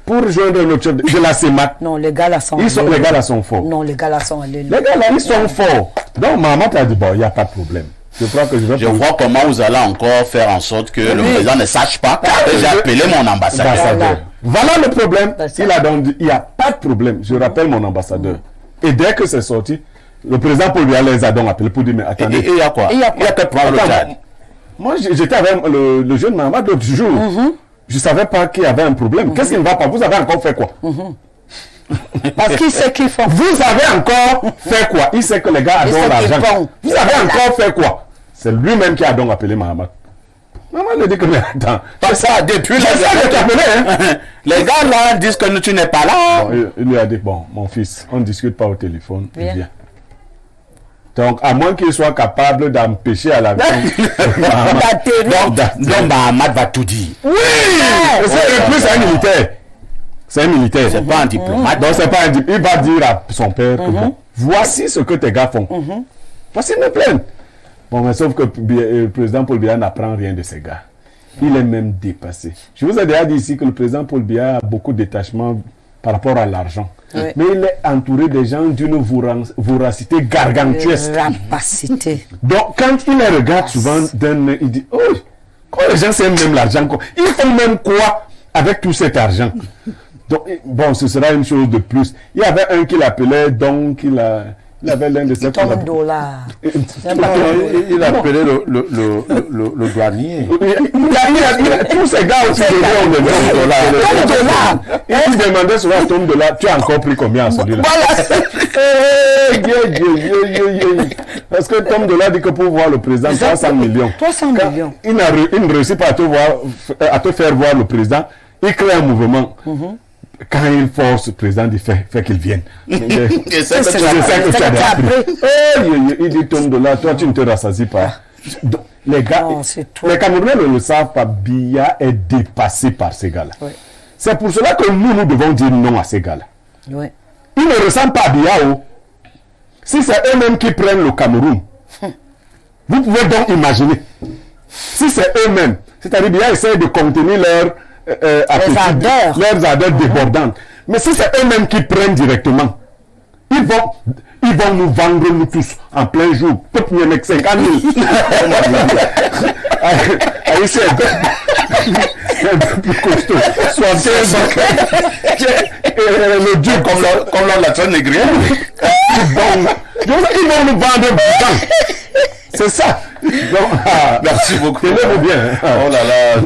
Pour joindre le chef de la CEMAC. Non, les gars là sont... les gars là sont forts. Non, les gars là sont... Les gars là, ils sont forts. Donc, maman t'a dit, bon, il n'y a pas de problème. Je crois que Je vois comment vous allez encore faire en sorte que le président ne sache pas que j'ai appelé mon ambassadeur. Voilà le problème. Ça. Il a donc dit, il n'y a pas de problème. Je rappelle mon ambassadeur. Et dès que c'est sorti, le président Paul Biya les a donc appelés pour dire, mais attendez. Et il y a quoi? Il y a que prendre le Tchad. Moi, j'étais avec le jeune Mahamat l'autre jour. Je ne savais pas qu'il y avait un problème. Qu'est-ce qui ne va pas? Vous avez encore fait quoi? Parce qu'il sait qu'ils font. Vous avez encore fait quoi? Il sait que les gars adorent l'argent. Vous avez encore fait quoi? C'est lui-même qui a donc appelé Mahamat. Maman lui dit que, mais attends, Pas ça, depuis les gars là disent que tu n'es pas là. bon, il lui a dit, bon, mon fils, on ne discute pas au téléphone. Viens. Viens. Donc, à moins qu'il soit capable d'empêcher à l'avion. Donc Mahamat va tout dire. Oui! Et plus, c'est un militaire. C'est un militaire. C'est pas un diplomate. Donc, c'est pas un diplomate. Il va dire à son père que bon, voici ce que tes gars font. Voici mes plaintes. Bon, mais sauf que le président Paul Biya n'apprend rien de ces gars. Il est même dépassé. Je vous ai déjà dit ici que le président Paul Biya a beaucoup de détachement par rapport à l'argent. Oui. Mais il est entouré des gens d'une voracité gargantuesque. Rapacité. Donc, quand il les regarde souvent d'un œil, il dit, oh, quand les gens s'aiment même l'argent, quoi, ils font même quoi avec tout cet argent? Donc, bon, ce sera une chose de plus. Il y avait un qui l'appelait, donc, il avait l'un de ses $1. Il a appelé le douanier. Tous ces gars aussi devaient $1. Il demandait souvent $1. Tu as encore pris combien à celui-là? Parce que $1 dit que pour voir le président, 300 millions. 300 millions. Il ne réussit pas à te faire voir le président. Il crée un mouvement. Quand il force le président, il fait qu'il vienne. Et c'est C'est ça que tu as appris. Il dit $1, toi tu ne te rassasies pas. Donc, les gars, Non, c'est trop. les Camerounais ne le savent pas, Biya est dépassé par ces gars-là. Oui. C'est pour cela que nous devons dire non à ces gars-là. Oui. Ils ne ressemblent pas à Biya. Si c'est eux-mêmes qui prennent le Cameroun, vous pouvez donc imaginer. Si c'est eux-mêmes, c'est-à-dire Biya essaie de contenir leurs ardeurs débordantes. Mais si c'est eux-mêmes qui prennent directement, ils vont nous vendre nous tous en plein jour. Tout le monde 50 000. Ici, un peu plus costaud. Le Dieu comme la traîne négrière. ils vont nous vendre dedans. C'est ça. Donc, Merci beaucoup. tenez-vous bien. Oh là là,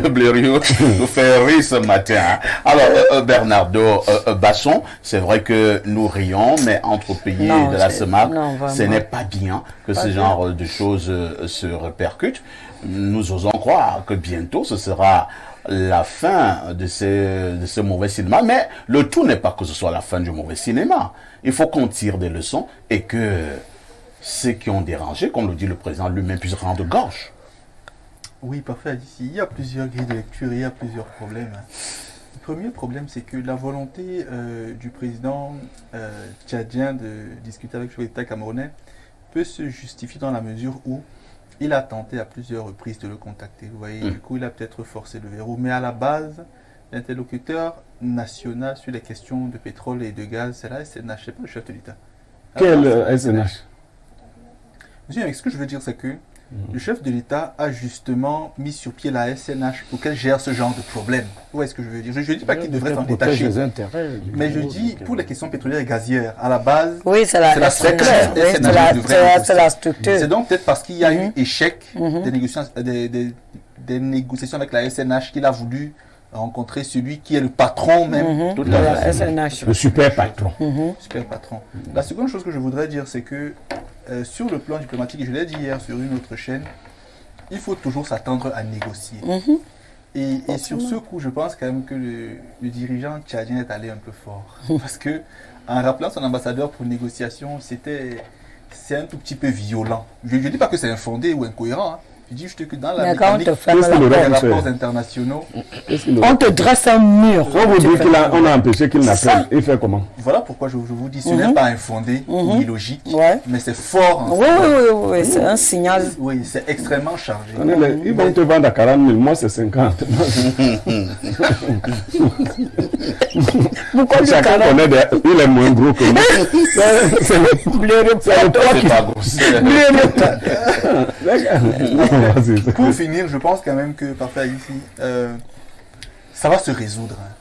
Blériot nous fait rire ce matin. Alors, Bernardo Basson, c'est vrai que nous rions, mais entre pays Non, de la c'est- CEMAC, non, vraiment. ce n'est pas bien que ce genre de choses se répercutent. Nous osons croire que bientôt ce sera la fin de ce mauvais cinéma, mais le tout n'est pas que ce soit la fin du mauvais cinéma. Il faut qu'on tire des leçons et que ceux qui ont dérangé, comme le dit le président lui-même, puissent rendre gorge. Oui, parfait. Ici, il y a plusieurs grilles de lecture et il y a plusieurs problèmes. Le premier problème, c'est que la volonté du président tchadien de discuter avec le chef d'État camerounais peut se justifier dans la mesure où il a tenté à plusieurs reprises de le contacter. Vous voyez, du coup, il a peut-être forcé le verrou. Mais à la base, l'interlocuteur national sur les questions de pétrole et de gaz, c'est la SNH, c'est pas le chef de l'État. Quel SNH? Monsieur, ce que je veux dire, c'est que le chef de l'État a justement mis sur pied la SNH pour qu'elle gère ce genre de problème. Vous voyez ce que je veux dire? Je ne dis pas qu'il devrait s'en détacher. Les intérêts. Mais je dis, pour les questions pétrolières et gazières, à la base, Oui, c'est la c'est clair. oui, Oui, c'est la structure. c'est donc peut-être parce qu'il y a eu échec des négociations avec la SNH qu'il a voulu rencontrer celui qui est le patron même de De la la SNH. Le super patron. super patron. La seconde chose que je voudrais dire, c'est que sur le plan diplomatique, et je l'ai dit hier sur une autre chaîne, il faut toujours s'attendre à négocier. Et sur ce coup, je pense quand même que le dirigeant tchadien est allé un peu fort. Parce que en rappelant son ambassadeur pour négociation, c'est un tout petit peu violent. Je ne dis pas que c'est infondé ou incohérent, hein, Je dis juste que dans la Mais quand on mécanique te ferme Qu'est-ce la qu'il des aurait porte, pu rapports faire? internationaux, Qu'est-ce qu'il on aurait te dresse un mur. On vous Tu dit fais- qu'on a empêché qu'il C'est ça. n'appelle. Il fait comment? voilà pourquoi je vous dis, ce n'est pas infondé ni logique, Ouais. mais c'est fort. En Oui, soi. oui, oui, oui, c'est un signal. Oui, c'est extrêmement chargé. Ils vont te vendre à 40 000. Moi, c'est 50. Pourquoi le Chacun canon connaît il est moins gros que moi. C'est le poids C'est qui pas gros. Vas-y, c'est- Pour finir, je pense quand même que parfait ici, ça va se résoudre. Hein.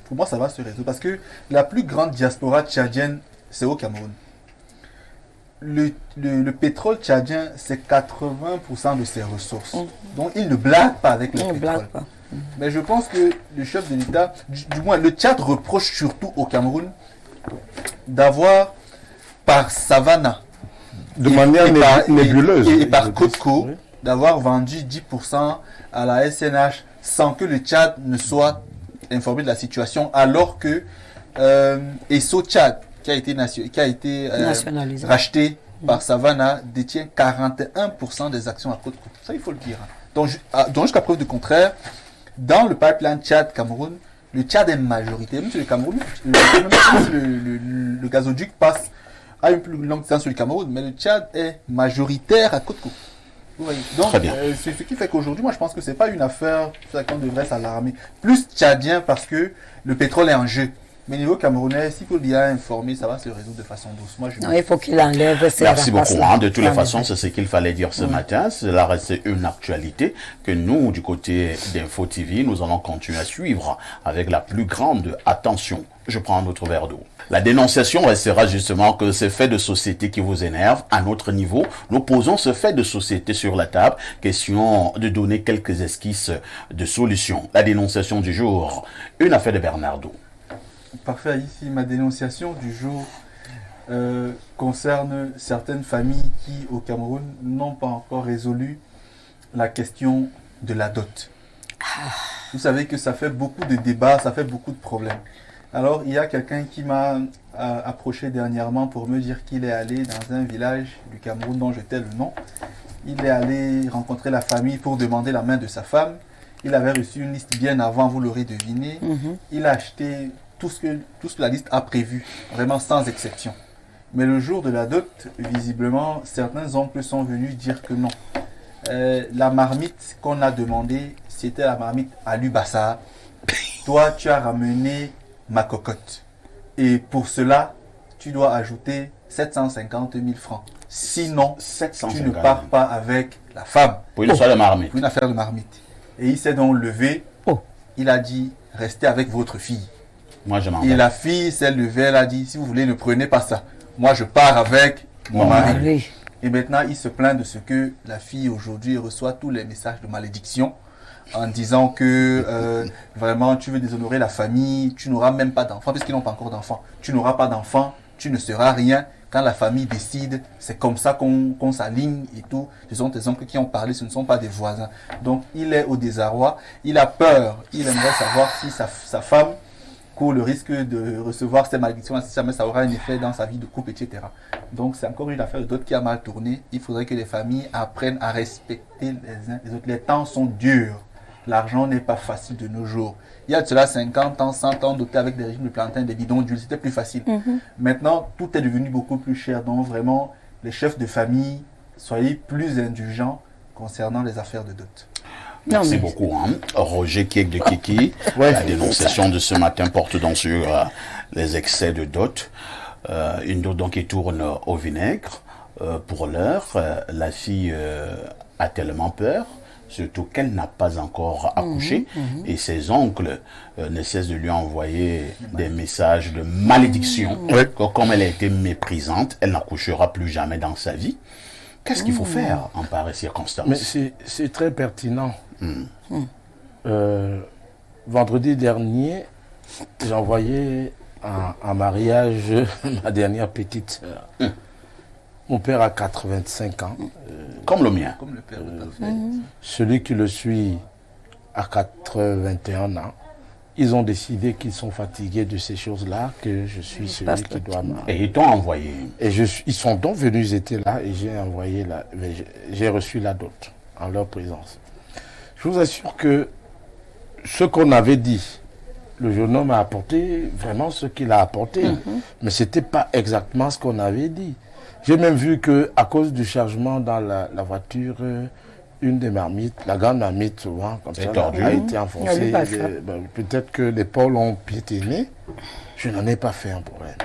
Pour moi, ça va se résoudre parce que la plus grande diaspora tchadienne, c'est au Cameroun. Le pétrole tchadien, c'est 80% de ses ressources. Donc, il ne blague pas avec le On ne pétrole. blague pas. Mais je pense que le chef de l'État, du moins le Tchad reproche surtout au Cameroun d'avoir, par Savannah, De manière nébuleuse. et par Kotko, d'avoir vendu 10% à la SNH sans que le Tchad ne soit informé de la situation, alors que ESSO Tchad, qui a été, Nationalisé. racheté par Savannah, détient 41% des actions à Kotko. Ça, il faut le dire. Hein. Donc jusqu'à preuve du contraire, dans le pipeline Tchad-Cameroun, le Tchad est majoritaire. Même sur le Cameroun, le gazoduc passe à une plus longue distance sur le Cameroun, mais le Tchad est majoritaire à Kotko. Vous voyez. Donc, Très bien. c'est ce qui fait qu'aujourd'hui, moi, je pense que c'est pas une affaire sur laquelle on devrait s'alarmer. Plus tchadien parce que le pétrole est en jeu. Mais niveau camerounais, si vous l'y a informé, ça va se résoudre de façon douce. Moi, je Non, il faut qu'il enlève ces Merci beaucoup. rapaces-là. Hein. De toutes les Enlève. façons, c'est ce qu'il fallait dire ce matin. Cela reste une actualité que nous, du côté d'Info TV, nous allons continuer à suivre avec la plus grande attention. Je prends un autre verre d'eau. La dénonciation restera justement que ces faits de société qui vous énervent. À notre niveau, nous posons ce fait de société sur la table. Question de donner quelques esquisses de solutions. La dénonciation du jour. Une affaire de Bernardo. Parfait. Ici, ma dénonciation du jour concerne certaines familles qui, au Cameroun, n'ont pas encore résolu la question de la dot. Vous savez que ça fait beaucoup de débats, ça fait beaucoup de problèmes. Alors, il y a quelqu'un qui m'a approché dernièrement pour me dire qu'il est allé dans un village du Cameroun dont je tais le nom. Il est allé rencontrer la famille pour demander la main de sa femme. Il avait reçu une liste bien avant, vous l'aurez deviné. Il a acheté tout ce que la liste a prévu, vraiment sans exception. Mais le jour de la dot, visiblement, certains oncles sont venus dire que non. La marmite qu'on a demandée, c'était la marmite à l'Ubassa. Toi, tu as ramené ma cocotte. Et pour cela, tu dois ajouter 750 000 francs. Sinon, tu 750 ne pars pas avec la femme. Pour une histoire de marmite. Pour une affaire de marmite. Et il s'est donc levé. Oh. Il a dit, restez avec votre fille. Moi, je m'en Et vais. la fille s'est levée, elle a dit, si vous voulez, ne prenez pas ça. Moi, je pars avec mon mari. Oui. Et maintenant, il se plaint de ce que la fille aujourd'hui reçoit tous les messages de malédiction en disant que vraiment tu veux déshonorer la famille, tu n'auras même pas d'enfants, puisqu'ils n'ont pas encore d'enfants. Tu n'auras pas d'enfants, tu ne seras rien. Quand la famille décide, c'est comme ça qu'on s'aligne et tout. Ce sont tes oncles qui ont parlé, ce ne sont pas des voisins. Donc il est au désarroi, il a peur, il aimerait savoir si sa femme court le risque de recevoir ces malédictions, si jamais ça aura un effet dans sa vie de couple, etc. Donc c'est encore une affaire de d'autres qui a mal tourné. Il faudrait que les familles apprennent à respecter les uns les autres. Les temps sont durs. L'argent n'est pas facile de nos jours. Il y a de cela 50 ans, 100 ans, doté avec des régimes de plantain, des bidons d'huile, c'était plus facile. Maintenant, tout est devenu beaucoup plus cher. Donc vraiment, les chefs de famille, soyez plus indulgents concernant les affaires de dot. Merci beaucoup. Hein. Roger Kiek de Kiki. La dénonciation de ce matin porte donc sur les excès de dot. Une dot donc qui tourne au vinaigre. Pour l'heure, la fille a tellement peur, surtout qu'elle n'a pas encore accouché. Et ses oncles ne cessent de lui envoyer des messages de malédiction. Que comme elle a été méprisante, elle n'accouchera plus jamais dans sa vie. Qu'est-ce qu'il faut faire en pareille circonstance? Mais c'est très pertinent. Vendredi dernier, j'ai envoyé en mariage ma dernière petite sœur. Mon père a 85 ans. Comme le mien. Comme le père de Parfait. Celui qui le suit a 81 ans. Ils ont décidé qu'ils sont fatigués de ces choses-là, que je suis celui qui doit... Et ils t'ont envoyé. Et ils sont donc venus, ils étaient là, et j'ai reçu la dot. en leur présence. Je vous assure que ce qu'on avait dit, le jeune homme a apporté vraiment ce qu'il a apporté, mais ce n'était pas exactement ce qu'on avait dit. J'ai même vu qu'à cause du chargement dans la voiture, une des marmites, la grande marmite souvent, comme ça, a été enfoncée. Peut-être que les pôles ont piétiné. Je n'en ai pas fait un problème.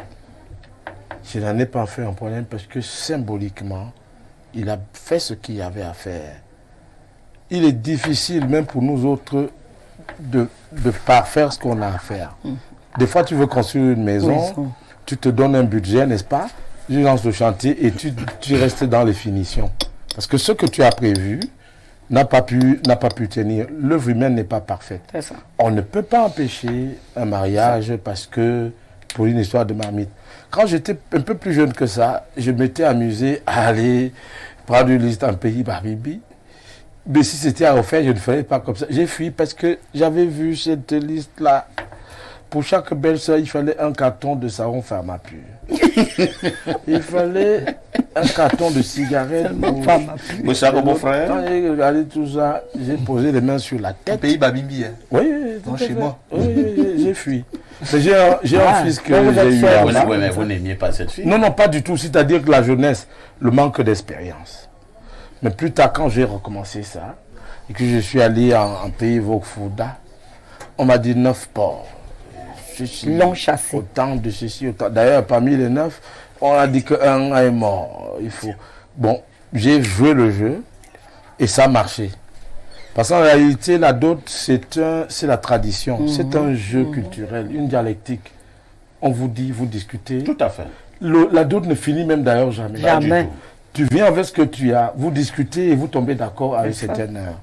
Je n'en ai pas fait un problème parce que symboliquement, il a fait ce qu'il y avait à faire. Il est difficile, même pour nous autres, de parfaire ce qu'on a à faire. Des fois, tu veux construire une maison, tu te donnes un budget, n'est-ce pas? Tu lances le chantier et tu restes dans les finitions. Parce que ce que tu as prévu n'a pas pu tenir. L'œuvre humaine n'est pas parfaite. On ne peut pas empêcher un mariage parce que, pour une histoire de marmite. Quand j'étais un peu plus jeune que ça, je m'étais amusé à aller prendre une liste en pays Baribi. Mais si c'était à refaire, je ne ferais pas comme ça. J'ai fui parce que j'avais vu cette liste-là. Pour chaque belle-sœur, il fallait un carton de savon Pharmapur. Il fallait un carton de cigarettes. Vous savez, mon frère? Quand j'ai regardé tout ça, j'ai posé les mains sur la tête. Pays Babimbi, hein? Oui, non, chez moi. Oui, j'ai fui. Mais j'ai un fils que j'ai eu. Oui, mais vous n'aimiez pas cette fille? Non, pas du tout. C'est-à-dire que la jeunesse, le manque d'expérience. Mais plus tard, quand j'ai recommencé ça, et que je suis allé en pays Vokfouda, on m'a dit 9 porcs. L'ont chassé. Autant de ceci, autant. D'ailleurs, parmi les 9, on a dit qu'un est mort. Il faut. Bon, j'ai joué le jeu et ça a marché. Parce qu'en réalité, la dot, c'est la tradition. C'est un jeu culturel, une dialectique. On vous dit, vous discutez. Tout à fait. La dot ne finit même d'ailleurs jamais. Jamais. Tu viens avec ce que tu as, vous discutez et vous tombez d'accord à une certaine heure.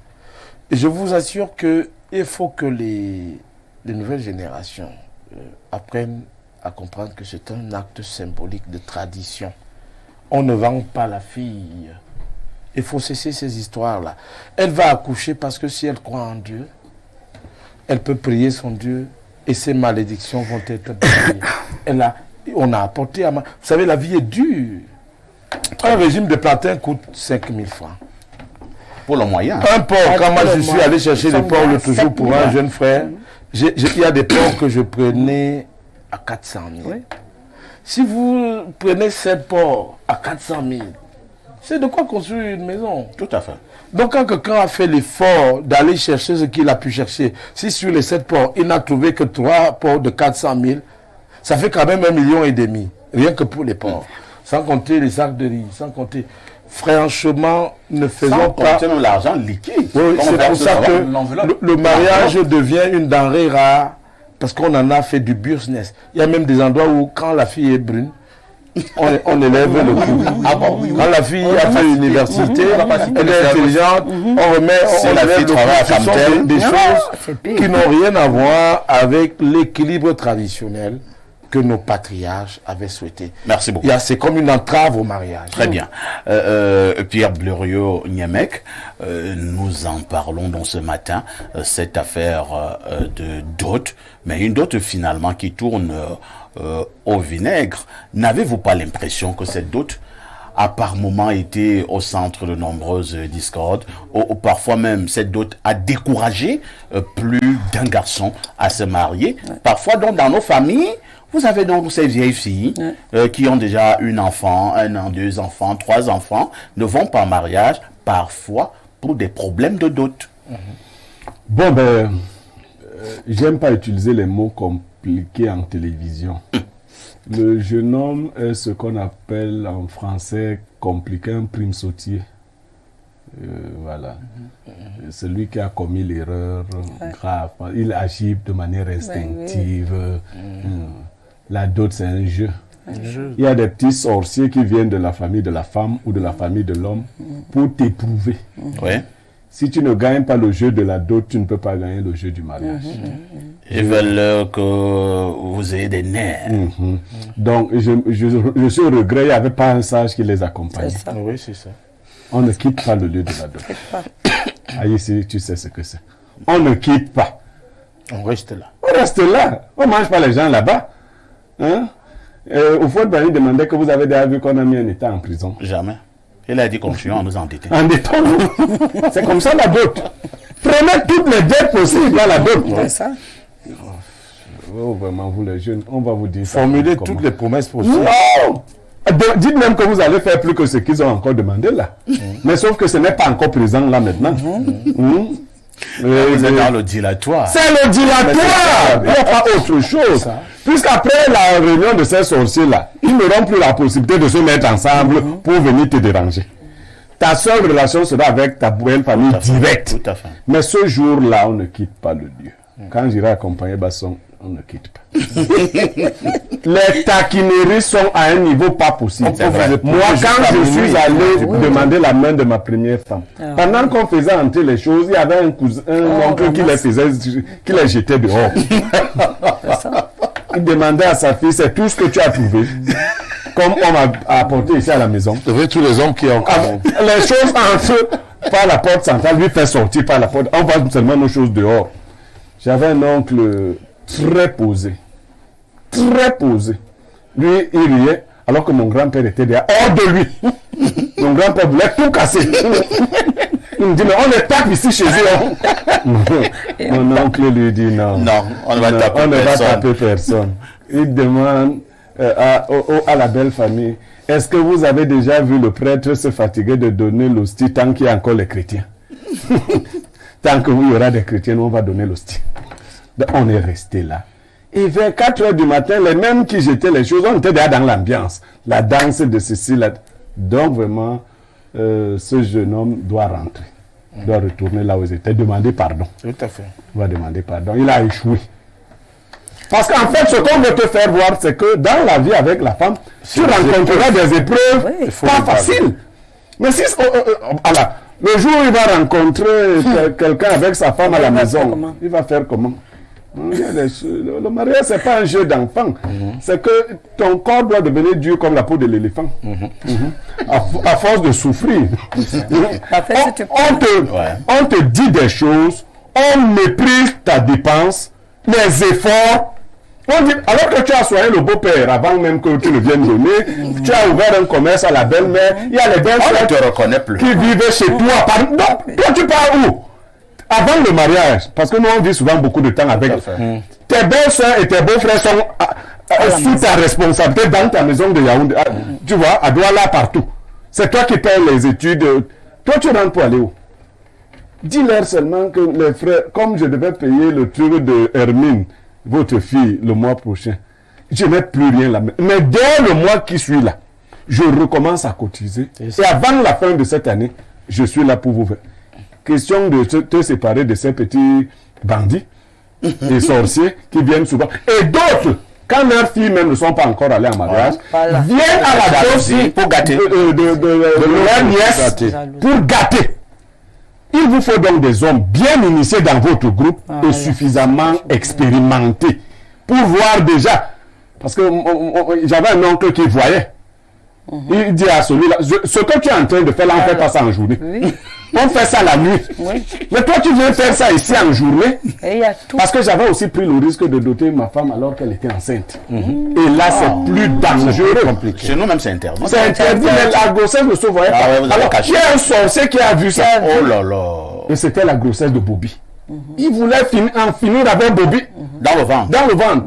Et je vous assure qu'il faut que les nouvelles générations apprennent à comprendre que c'est un acte symbolique de tradition. On ne vend pas la fille. Il faut cesser ces histoires-là. Elle va accoucher parce que si elle croit en Dieu, elle peut prier son Dieu et ses malédictions vont être priées. On a apporté à... Vous savez, la vie est dure. Un régime de plantain coûte 5 000 francs. Pour le moyen. Un porc, quand moi je suis allé chercher les porcs le toujours pour un jeune frère, il y a des porcs que je prenais à 400 000. Oui. Si vous prenez 7 porcs à 400 000, c'est de quoi construire une maison. Tout à fait. Donc quand quelqu'un a fait l'effort d'aller chercher ce qu'il a pu chercher, si sur les 7 porcs, il n'a trouvé que 3 porcs de 400 000, ça fait quand même 1,5 million, rien que pour les porcs. Sans compter les sacs de riz, sans compter... Franchement, ne faisons pas... Sans compter l'argent liquide. Oui, c'est pour ça que le mariage devient une denrée rare, parce qu'on en a fait du business. Il y a même des endroits où, quand la fille est brune, on élève le coût. Quand la fille a fait l'université, elle est intelligente, on élève le coût. Ce sont des choses qui n'ont rien à voir avec l'équilibre traditionnel que nos patriarches avaient souhaité. Merci beaucoup. C'est comme une entrave au mariage. Très bien. Pierre Blériot-Niamec, nous en parlons dans ce matin, cette affaire de dot, mais une dot finalement qui tourne au vinaigre. N'avez-vous pas l'impression que cette dot a par moments été au centre de nombreuses discordes, ou parfois même cette dot a découragé plus d'un garçon à se marier? Parfois donc dans nos familles, vous avez donc ces vieilles filles qui ont déjà un enfant, 1 an, 2 enfants, 3 enfants, ne vont pas en mariage, parfois pour des problèmes de dot. Bon, j'aime pas utiliser les mots compliqués en télévision. Le jeune homme est ce qu'on appelle en français compliqué, un prime sautier. Voilà. Celui qui a commis l'erreur grave, il agit de manière instinctive. La dot, c'est un jeu. Il y a des petits sorciers qui viennent de la famille de la femme ou de la famille de l'homme pour t'éprouver. Si tu ne gagnes pas le jeu de la dot, tu ne peux pas gagner le jeu du mariage. Ils veulent que vous ayez des nerfs. Donc, je suis au regret, il n'y avait pas un sage qui les accompagne. Oui, c'est ça. On ne quitte pas le lieu de la dot. Ici, tu sais ce que c'est. On ne quitte pas. On reste là. On reste là. On ne mange pas les gens là-bas. Hein? Au fond, il demandait que vous avez déjà vu qu'on a mis un État en prison. Jamais. Il a dit continuons à nous endetter. Endettons-nous. C'est comme ça la dot. Prenez toutes les dettes possibles dans la dot. C'est ça. Oh, vraiment, vous les jeunes, on va vous dire ça. Formuler Comment? toutes les promesses possibles. Non! Dites même que vous allez faire plus que ce qu'ils ont encore demandé là. Mais sauf que ce n'est pas encore présent là maintenant. Vous êtes dans le dilatoire. C'est le dilatoire! Il n'y a pas autre chose. Puisqu'après la réunion de ces sorciers-là, ils n'auront plus la possibilité de se mettre ensemble pour venir te déranger. Ta seule relation sera avec ta belle famille directe. Tout à fait. Mais ce jour-là, on ne quitte pas le lieu. Quand j'irai accompagner Basson, on ne quitte pas. Les taquineries sont à un niveau pas possible. Moi, quand je suis allé demander la main de ma première femme, pendant qu'on faisait entrer les choses, il y avait un cousin, un oncle qui les faisait, qui les jetait dehors. Il demandait à sa fille, c'est tout ce que tu as trouvé. Comme on m'a apporté ici à la maison. C'est vrai, tous les hommes qui ont... Les choses entrent par la porte centrale, lui fait sortir par la porte. On voit seulement nos choses dehors. J'avais un oncle très posé. Très posé. Lui, il riait, alors que mon grand-père était derrière, hors de lui. Mon grand-père voulait tout casser. Il me dit, mais on est tape ici chez eux. Mon oncle lui dit, non. Non, on ne va taper on ne va personne. taper personne. Il demande à la belle famille, est-ce que vous avez déjà vu le prêtre se fatiguer de donner l'hostie tant qu'il y a encore les chrétiens? Tant qu'il y aura des chrétiens, nous on va donner l'hostie. Donc, on est resté là. Et vers 4 heures du matin, les mêmes qui jetaient les choses, on était déjà dans l'ambiance. La danse de ceci, là. Donc vraiment, ce jeune homme doit rentrer. Doit retourner là où il était, demander pardon. Tout à fait. Il va demander pardon. Il a échoué. Parce qu'en fait, ce qu'on veut te faire voir, c'est que dans la vie avec la femme, tu rencontreras des épreuves pas faciles. Mais si... voilà. Le jour où il va rencontrer quelqu'un avec sa femme à la maison, il va faire comment? Le mariage, ce n'est pas un jeu d'enfant. C'est que ton corps doit devenir dur comme la peau de l'éléphant. À force de souffrir. On te dit des choses, on méprise ta dépense, les efforts. On dit, alors que tu as soigné le beau-père avant même que tu ne viennes donner, tu as ouvert un commerce à la belle-mère, il y a les belles-sœurs qui vivaient chez toi. Non, toi tu pars où? Avant le mariage, parce que nous on vit souvent beaucoup de temps avec. Tes belles-sœurs et tes beaux-frères sont sous ta responsabilité dans ta maison de Yaoundé. Tu vois, à Douala, partout. C'est toi qui payes les études. Toi tu rentres pour aller où? Dis-leur seulement que les frères, comme je devais payer le truc de Hermine, votre fille, le mois prochain, je n'ai plus rien là. Mais dès le mois qui suit là, je recommence à cotiser. Et avant la fin de cette année, je suis là pour vous faire. Question de te séparer de ces petits bandits et sorciers qui viennent souvent. Et d'autres, quand leurs filles même ne sont pas encore allées en mariage, viennent à la dose pour gâter de leur nièce pour gâter. Il vous faut donc des hommes bien initiés dans votre groupe et suffisamment expérimentés pour voir déjà. Parce que j'avais un oncle qui voyait. Il dit à celui-là, ce que tu es en train de faire là, on ne fait pas ça en journée. On fait ça la nuit. Mais toi, tu viens faire ça ici en journée. Parce que j'avais aussi pris le risque de doter ma femme alors qu'elle était enceinte. Et là, c'est plus dangereux. Chez nous même, c'est interdit. C'est interdit, mais la grossesse ne se voyait pas. Alors, il y a un sorcier qui a vu ça. Oh là là. Et c'était la grossesse de Bobby. Il voulait en finir avec Bobby. Dans le ventre. Dans le ventre.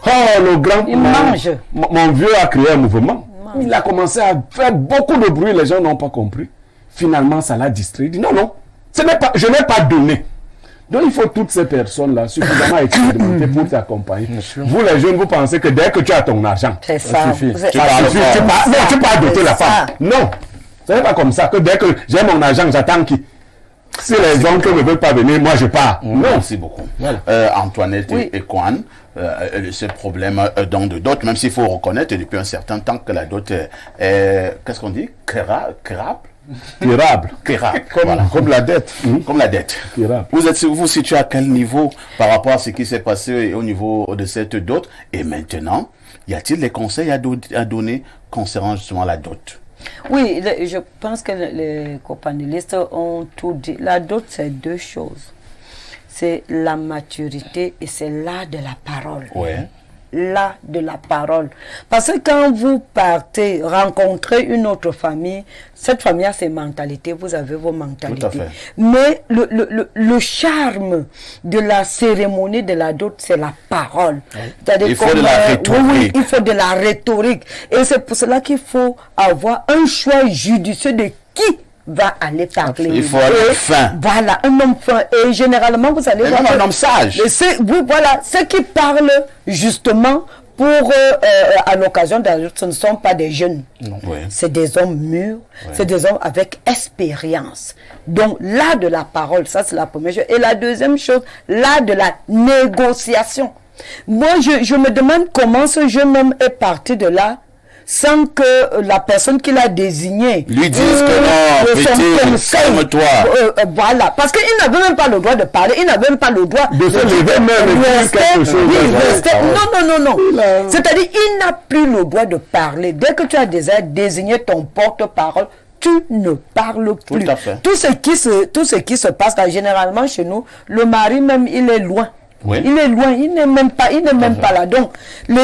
Oh, le grand... Il mange. Mon vieux a créé un mouvement. Il a commencé à faire beaucoup de bruit. Les gens n'ont pas compris. Finalement, ça l'a distrait. Il dit non, non, je n'ai pas donné. Donc, il faut toutes ces personnes-là suffisamment expérimentées pour t'accompagner. Vous, les jeunes, vous pensez que dès que tu as ton argent, ça suffit. Tu peux adopter la femme. Non, ce n'est pas comme ça que dès que j'ai mon argent, j'attends qui. Si les oncles ne veulent pas venir, moi je pars. Non. Merci beaucoup. Antoinette et Kwan, ce problème de dot, même s'il faut reconnaître depuis un certain temps que la dot est, qu'est-ce qu'on dit, Quérable. Comme la dette. Comme la dette. Vous situez à quel niveau par rapport à ce qui s'est passé au niveau de cette dot? Et maintenant, y a-t-il des conseils à donner concernant justement la dot? Oui, je pense que les copanélistes ont tout dit. La dot, c'est deux choses. C'est la maturité et c'est l'art de la parole. Ouais. l'art de la parole. Parce que quand vous partez rencontrer une autre famille, cette famille a ses mentalités, vous avez vos mentalités. Tout à fait. Mais le charme de la cérémonie de la dot, c'est la parole. Il faut de la rhétorique. Oui, il faut de la rhétorique. Et c'est pour cela qu'il faut avoir un choix judicieux de qui va aller parler. Il faut aller fin. Voilà, un homme fin. Et généralement, vous allez voir un homme sage. Oui, voilà, ceux qui parlent justement pour, à l'occasion de ce ne sont pas des jeunes. Oui. C'est des hommes mûrs, c'est des hommes avec expérience. Donc, l'art de la parole, ça c'est la première chose. Et la deuxième chose, l'art de la négociation. Moi, je me demande comment ce jeune homme est parti de là sans que la personne qui l'a désigné lui dise que non, petit, calme-toi. Voilà, parce qu'il n'avait même pas le droit de parler, il n'avait même pas le droit de se lever même et dire quelque chose. Non. C'est-à-dire, il n'a plus le droit de parler. Dès que tu as déjà désigné ton porte-parole, tu ne parles plus. Tout à fait. Tout ce qui se passe là, généralement chez nous, le mari même, il est loin. Oui. Il est loin, il n'est même pas là. Donc, la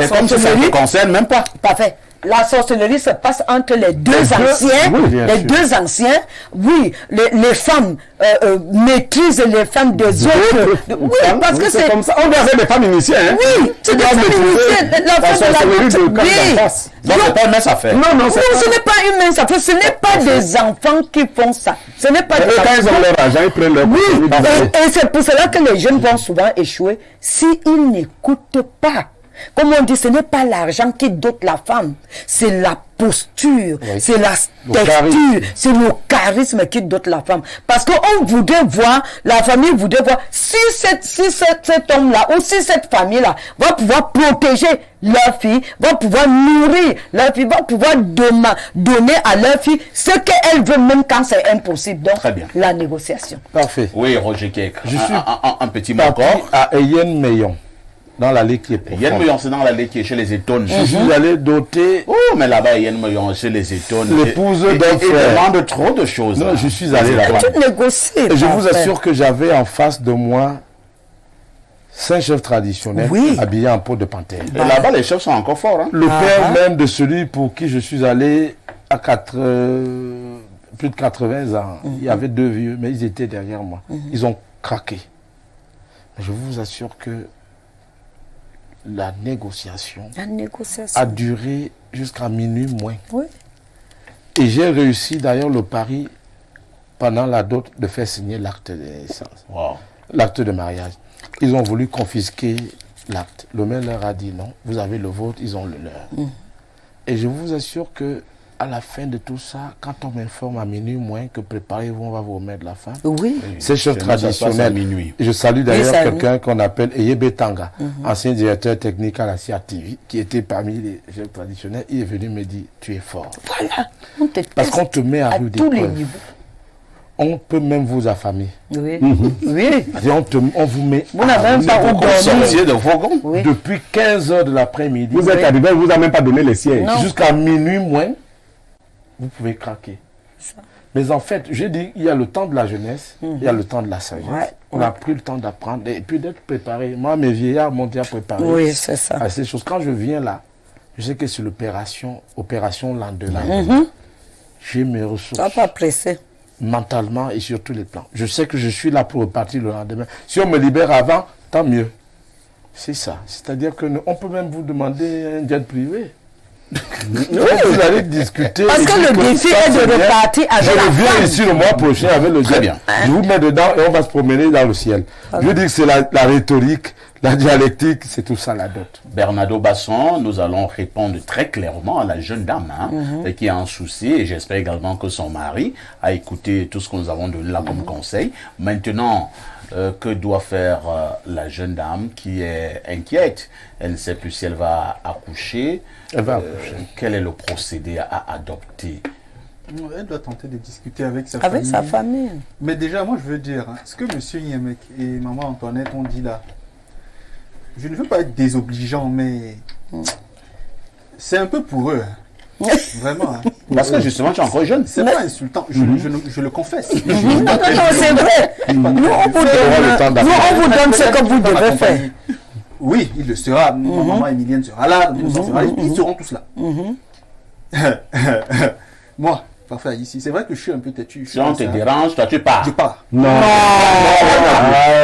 c'est comme si ça ne te concerne même pas. Parfait. La sorcellerie se passe entre les deux anciens. Les deux anciens, oui, les femmes maîtrisent les femmes des autres. Oui, parce que c'est comme ça. On verrait des femmes initiées. Hein? Oui, c'est des femmes initiées. La femme de la oui. Donc, c'est pas une mince affaire. Non, ce n'est pas une mince affaire. Ce n'est pas des enfants qui font ça. Ce n'est pas des enfants. Quand ils ont leur argent, ils prennent leur... Oui, et c'est pour cela que les jeunes vont souvent échouer s'ils n'écoutent pas. Comme on dit, ce n'est pas l'argent qui dote la femme, c'est la posture, c'est la texture, c'est le charisme qui dote la femme. Parce qu'on voudrait voir, la famille voudrait voir si cet homme-là ou si cette famille-là va pouvoir protéger leur fille, va pouvoir nourrir leur fille, va pouvoir donner à leur fille ce qu'elle veut même quand c'est impossible. Donc, très bien. La négociation. Parfait. Oui, Roger Kek. Je suis un petit mot encore. À Eyen Meyon. Dans l'allée qui est profonde. Yann Meyon, c'est dans l'allée qui est chez les Étones. Je suis allé doter... Oh, mais là-bas, Yann Meyon, chez les Étones. L'épouse d'un frère. Il demande trop de choses. Non, je suis allé là-bas. Tu négocies. Et je vous assure que j'avais en face de moi 5 chefs traditionnels habillés en peau de panthère. Et là-bas, les chefs sont encore forts. Hein? Le père même de celui pour qui je suis allé à plus de 80 ans. Il y avait 2 vieux, mais ils étaient derrière moi. Ils ont craqué. Je vous assure que la négociation a duré jusqu'à minuit moins. Oui. Et j'ai réussi d'ailleurs le pari pendant la dot de faire signer l'acte de naissance. Wow. L'acte de mariage. Ils ont voulu confisquer l'acte. Le maire leur a dit non, vous avez le vôtre, ils ont le leur. Et je vous assure que à la fin de tout ça, quand on m'informe à minuit moins que préparez-vous, on va vous remettre la fin. Oui. C'est chef traditionnel. Je salue d'ailleurs quelqu'un qu'on appelle Eyebe Tanga, ancien directeur technique à la CIA TV, qui était parmi les chefs traditionnels. Il est venu me dire, tu es fort. Voilà. Parce qu'on te met à rude épreuve. On peut même vous affamer. Oui. Oui. On vous met. Vous n'avez même pas où dormir. De Vogon. Oui. Depuis 15 h de l'après-midi. Vous êtes arrivé, vous n'avez même pas donné les sièges. Jusqu'à minuit moins. Vous pouvez craquer. Mais en fait, je dis, il y a le temps de la jeunesse, il y a le temps de la sagesse. On a pris le temps d'apprendre et puis d'être préparé. Moi, mes vieillards m'ont déjà préparé. Oui, c'est ça. À ces choses. Quand je viens là, je sais que c'est opération lendemain. J'ai mes ressources. Tu n'as pas pressé. Mentalement et sur tous les plans. Je sais que je suis là pour repartir le lendemain. Si on me libère avant, tant mieux. C'est ça. C'est-à-dire qu'on peut même vous demander un jet privé. Vous allez discuter. Parce que le défi est de repartir avec la femme. Je reviens ici le mois prochain avec le jet. Je vous mets dedans et on va se promener dans le ciel. Je dis que c'est la rhétorique, la dialectique, c'est tout ça la dot. Bernardo Basson, nous allons répondre très clairement à la jeune dame qui a un souci et j'espère également que son mari a écouté tout ce que nous avons donné là comme conseil. Maintenant, que doit faire la jeune dame qui est inquiète? Elle ne sait plus si elle va accoucher. Elle va accoucher. Quel est le procédé à adopter? Elle doit tenter de discuter avec sa famille. Mais déjà, moi, je veux dire, ce que M. Niemek et Maman Antoinette ont dit là, je ne veux pas être désobligeant, mais c'est un peu pour eux. Vraiment. Parce que justement, tu es encore jeune. C'est pas insultant, je le confesse. Non, c'est vrai. Nous, on vous donne ce que vous devez faire. Oui, il le sera. Ma maman Emilienne sera là. Ils seront tous là. Moi, parfait, ici, c'est vrai que je suis un peu têtu. Si on te dérange, toi tu pars. Je pars. Non.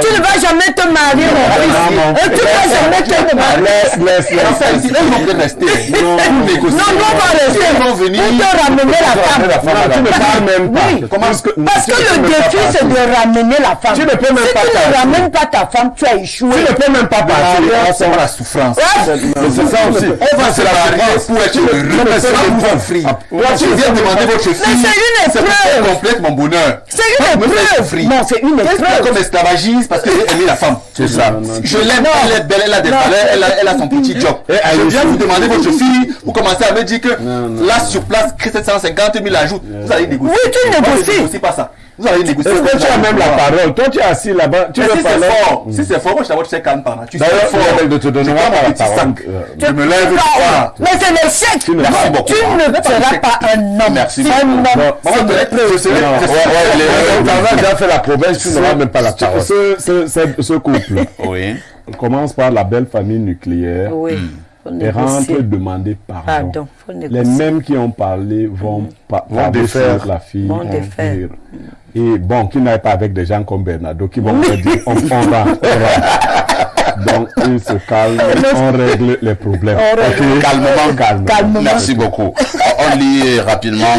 Tu ne vas jamais te marier, mon fils. Tu ne vas jamais te marier. Laisse. Enfin, ici, ils vont rester. Non, on va rester. Ils vont venir. Pour te ramener la femme. Tu ne parles même pas. Oui. Parce que le défi, c'est de ramener la femme. Tu ne peux même si pas tu ne partir. ramènes pas ta femme, tu as échoué. Tu ne peux même pas partir. C'est la souffrance. C'est ça aussi. On va se marier pour être heureux. C'est pas pour offrir. Tu viens demander votre Mais fille. c'est une C'est épreuve. complète mon bonheur. C'est une épreuve. Non, c'est une Qu'est-ce que épreuve. comme esclavagiste parce que j'ai aimé la femme. C'est ça. Je l'aime, elle est belle, elle a des valeurs, elle a son petit job. Je viens vous demander votre fille, vous commencez à me dire que là sur place, 750 000 ajouts. Vous allez négocier. Oui, tu négocies. Vous pas ça. Vous allez négocier. Est-ce que tu as même la parole? Toi, tu es assis là-bas. Tu Mais veux si parler? c'est fort, si c'est fort, moi je t'avoue, tu sais calme par là. Tu sais D'ailleurs, fort. elle ne te donnera Je prends pas mon la petit parole. sac. Je me lève et Mais c'est l'échec. Merci beaucoup. Tu ne seras pas un homme. Merci Un beaucoup. homme. Maman, je serai. On a déjà fait la promesse, tu n'auras même pas la parole. Ce couple Oui. commence par la belle famille nucléaire Oui. et rentre demander pardon. Pardon. Faut Les négocier. mêmes qui ont parlé vont parler défaire. sur la fille. Vont défaire. Et bon, qui n'aillent pas avec des gens comme Bernardo qui vont leur dire on va. Donc, ils se calment, on règle les problèmes. Ok. Calmement. Merci beaucoup. On lit rapidement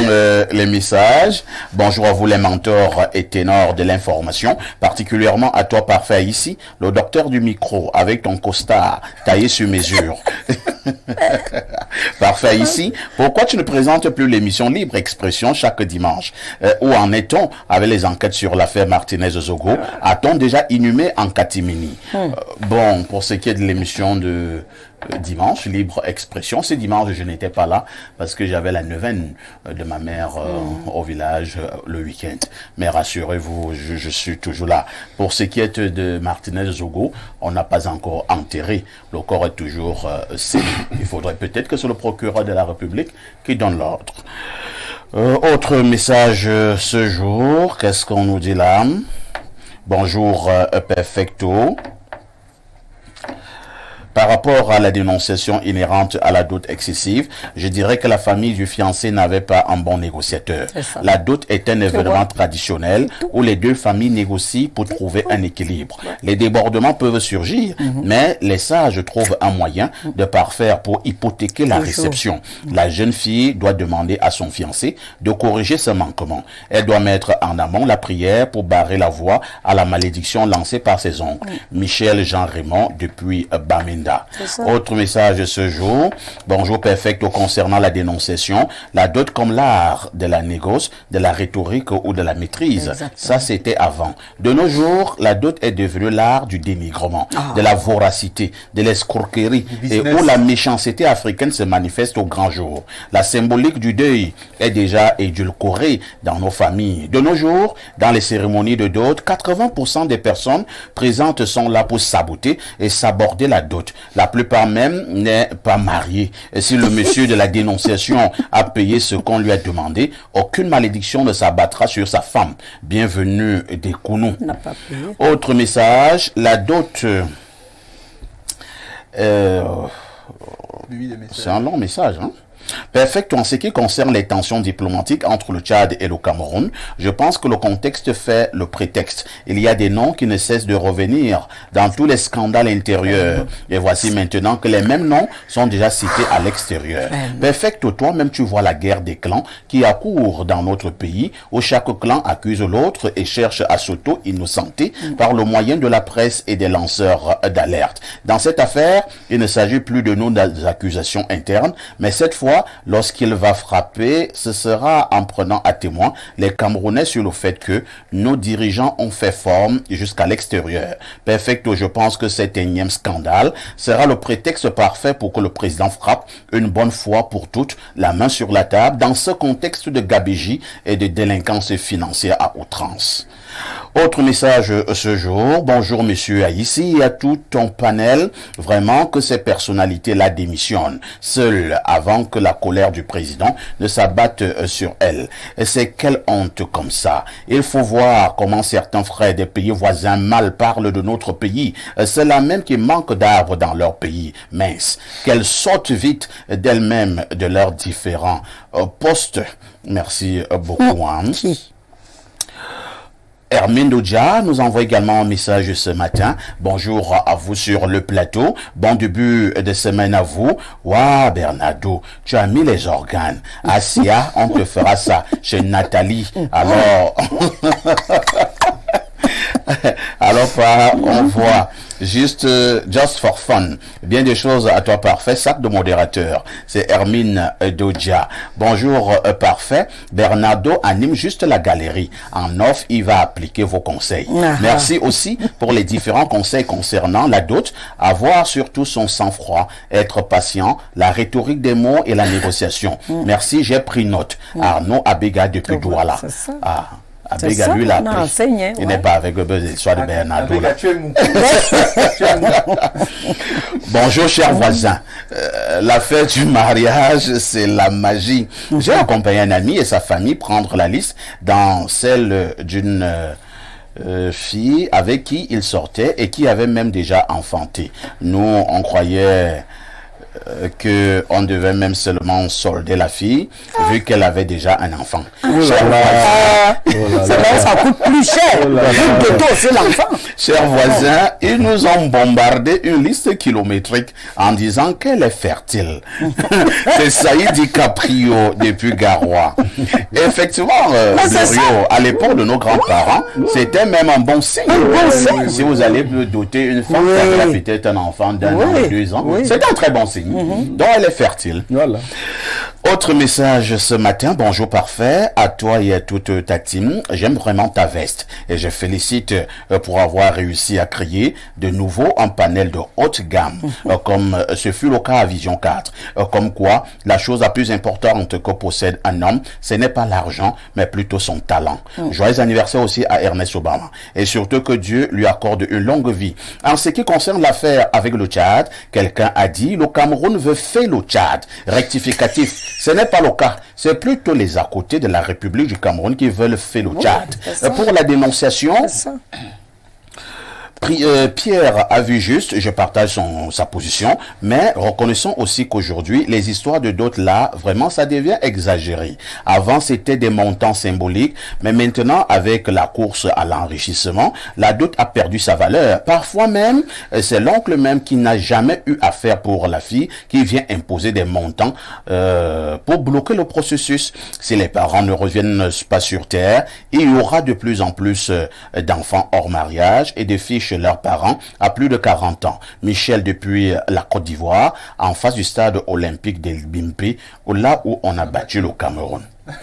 les messages. Bonjour à vous les mentors et ténors de l'information, particulièrement à toi parfait ici, le docteur du micro, avec ton costard taillé sur mesure. Parfait ici. Pourquoi tu ne présentes plus l'émission Libre Expression chaque dimanche? Où en est-on avec les enquêtes sur l'affaire Martinez-Zogo? A-t-on déjà inhumé en catimini? Bon, pour ce qui est de l'émission de dimanche, Libre Expression, ce dimanche je n'étais pas là parce que j'avais la neuvaine de ma mère au village le week-end. Mais rassurez-vous, je suis toujours là. Pour ce qui est de Martinez-Zogo, on n'a pas encore enterré. Le corps est toujours scellé. Il faudrait peut-être que c'est le procureur de la République qui donne l'ordre. Autre message ce jour, qu'est-ce qu'on nous dit là? Bonjour Perfecto. Par rapport à la dénonciation inhérente à la dot excessive, je dirais que la famille du fiancé n'avait pas un bon négociateur. La dot est un événement traditionnel où les deux familles négocient pour trouver un équilibre. Les débordements peuvent surgir, mais les sages trouvent un moyen de parfaire pour hypothéquer la réception. La jeune fille doit demander à son fiancé de corriger ce manquement. Elle doit mettre en amont la prière pour barrer la voie à la malédiction lancée par ses oncles. Michel Jean-Raymond depuis Bamenda. Autre message ce jour. Bonjour Perfecto concernant la dénonciation. La dot comme l'art de la négoce, de la rhétorique ou de la maîtrise. Exactement. Ça c'était avant. De nos jours, la dot est devenue l'art du dénigrement, de la voracité, de l'escroquerie et où la méchanceté africaine se manifeste au grand jour. La symbolique du deuil est déjà édulcorée dans nos familles. De nos jours, dans les cérémonies de dot, 80% des personnes présentes sont là pour saboter et s'aborder la dot. La plupart même n'est pas marié. Et si le monsieur de la dénonciation a payé ce qu'on lui a demandé, aucune malédiction ne s'abattra sur sa femme. Bienvenue des Kounou. Autre message, la dot... c'est un long message, hein? Perfect. En ce qui concerne les tensions diplomatiques entre le Tchad et le Cameroun, je pense que le contexte fait le prétexte. Il y a des noms qui ne cessent de revenir dans tous les scandales intérieurs. Et voici maintenant que les mêmes noms sont déjà cités à l'extérieur. Perfect. Toi-même, tu vois la guerre des clans qui accourt dans notre pays, où chaque clan accuse l'autre et cherche à s'auto-innocenter par le moyen de la presse et des lanceurs d'alerte. Dans cette affaire, il ne s'agit plus de nos accusations internes, mais cette fois, lorsqu'il va frapper, ce sera en prenant à témoin les Camerounais sur le fait que nos dirigeants ont fait forme jusqu'à l'extérieur. Perfecto, je pense que cet énième scandale sera le prétexte parfait pour que le président frappe une bonne fois pour toutes la main sur la table dans ce contexte de gabegie et de délinquance financière à outrance. Autre message ce jour. Bonjour monsieur Aïssi et à tout ton panel. Vraiment que ces personnalités-là démissionnent. Seules, avant que la colère du président ne s'abatte sur elle. Et c'est quelle honte comme ça. Il faut voir comment certains frères des pays voisins mal parlent de notre pays. C'est la même qui manque d'arbres dans leur pays. Mince. Qu'elles sortent vite d'elles-mêmes de leurs différents postes. Merci beaucoup. Hein. Hermine Doudja nous envoie également un message ce matin. Bonjour à vous sur le plateau. Bon début de semaine à vous. Waouh, Bernardo, tu as mis les organes. Asia, on te fera ça chez Nathalie. Alors, on voit juste just for fun. Bien des choses à toi parfait. Sac de modérateur. C'est Hermine Doudja. Bonjour parfait. Bernardo anime juste la galerie. En off, il va appliquer vos conseils. Merci aussi pour les différents conseils concernant la dot. Avoir surtout son sang-froid, être patient, la rhétorique des mots et la négociation. Merci, j'ai pris note. Arnaud Abega depuis Douala. Abega, lui, l'a appris. Il n'est pas avec le l'histoire de Bernardo. Là. Bonjour, chers voisins. La fête du mariage, c'est la magie. J'ai accompagné un ami et sa famille prendre la liste dans celle d'une fille avec qui il sortait et qui avait même déjà enfanté. Nous, on croyait que on devait même seulement solder la fille vu qu'elle avait déjà un enfant. Ça coûte plus cher. C'est l'enfant. Chers voisins, ils nous ont bombardé une liste kilométrique en disant qu'elle est fertile. C'est Saïd DiCaprio depuis Garoua. Effectivement, à l'époque de nos grands-parents, c'était même un bon signe. Si vous allez doter une femme qui a peut-être un enfant d'un an ou 2 ans, c'est un très bon signe. Donc elle est fertile. Voilà. Autre message ce matin, bonjour parfait, à toi et à toute ta team. J'aime vraiment ta veste et je félicite pour avoir réussi à créer de nouveau un panel de haute gamme, comme ce fut le cas à Vision 4. Comme quoi, la chose la plus importante que possède un homme, ce n'est pas l'argent, mais plutôt son talent. Joyeux anniversaire aussi à Ernest Obama. Et surtout que Dieu lui accorde une longue vie. En ce qui concerne l'affaire avec le Tchad, quelqu'un a dit, le Cameroun veut faire le Tchad. Rectificatif. Ce n'est pas le cas. C'est plutôt les à côté de la République du Cameroun qui veulent faire le Tchad. Pour la dénonciation, Pierre a vu juste, je partage sa position, mais reconnaissons aussi qu'aujourd'hui, les histoires de dot là, vraiment, ça devient exagéré. Avant, c'était des montants symboliques, mais maintenant, avec la course à l'enrichissement, la dot a perdu sa valeur. Parfois même, c'est l'oncle même qui n'a jamais eu affaire pour la fille, qui vient imposer des montants pour bloquer le processus. Si les parents ne reviennent pas sur terre, il y aura de plus en plus d'enfants hors mariage et de filles chez leurs parents à plus de 40 ans. Michel depuis la Côte d'Ivoire, en face du stade olympique de Bimpi, là où on a battu le Cameroun.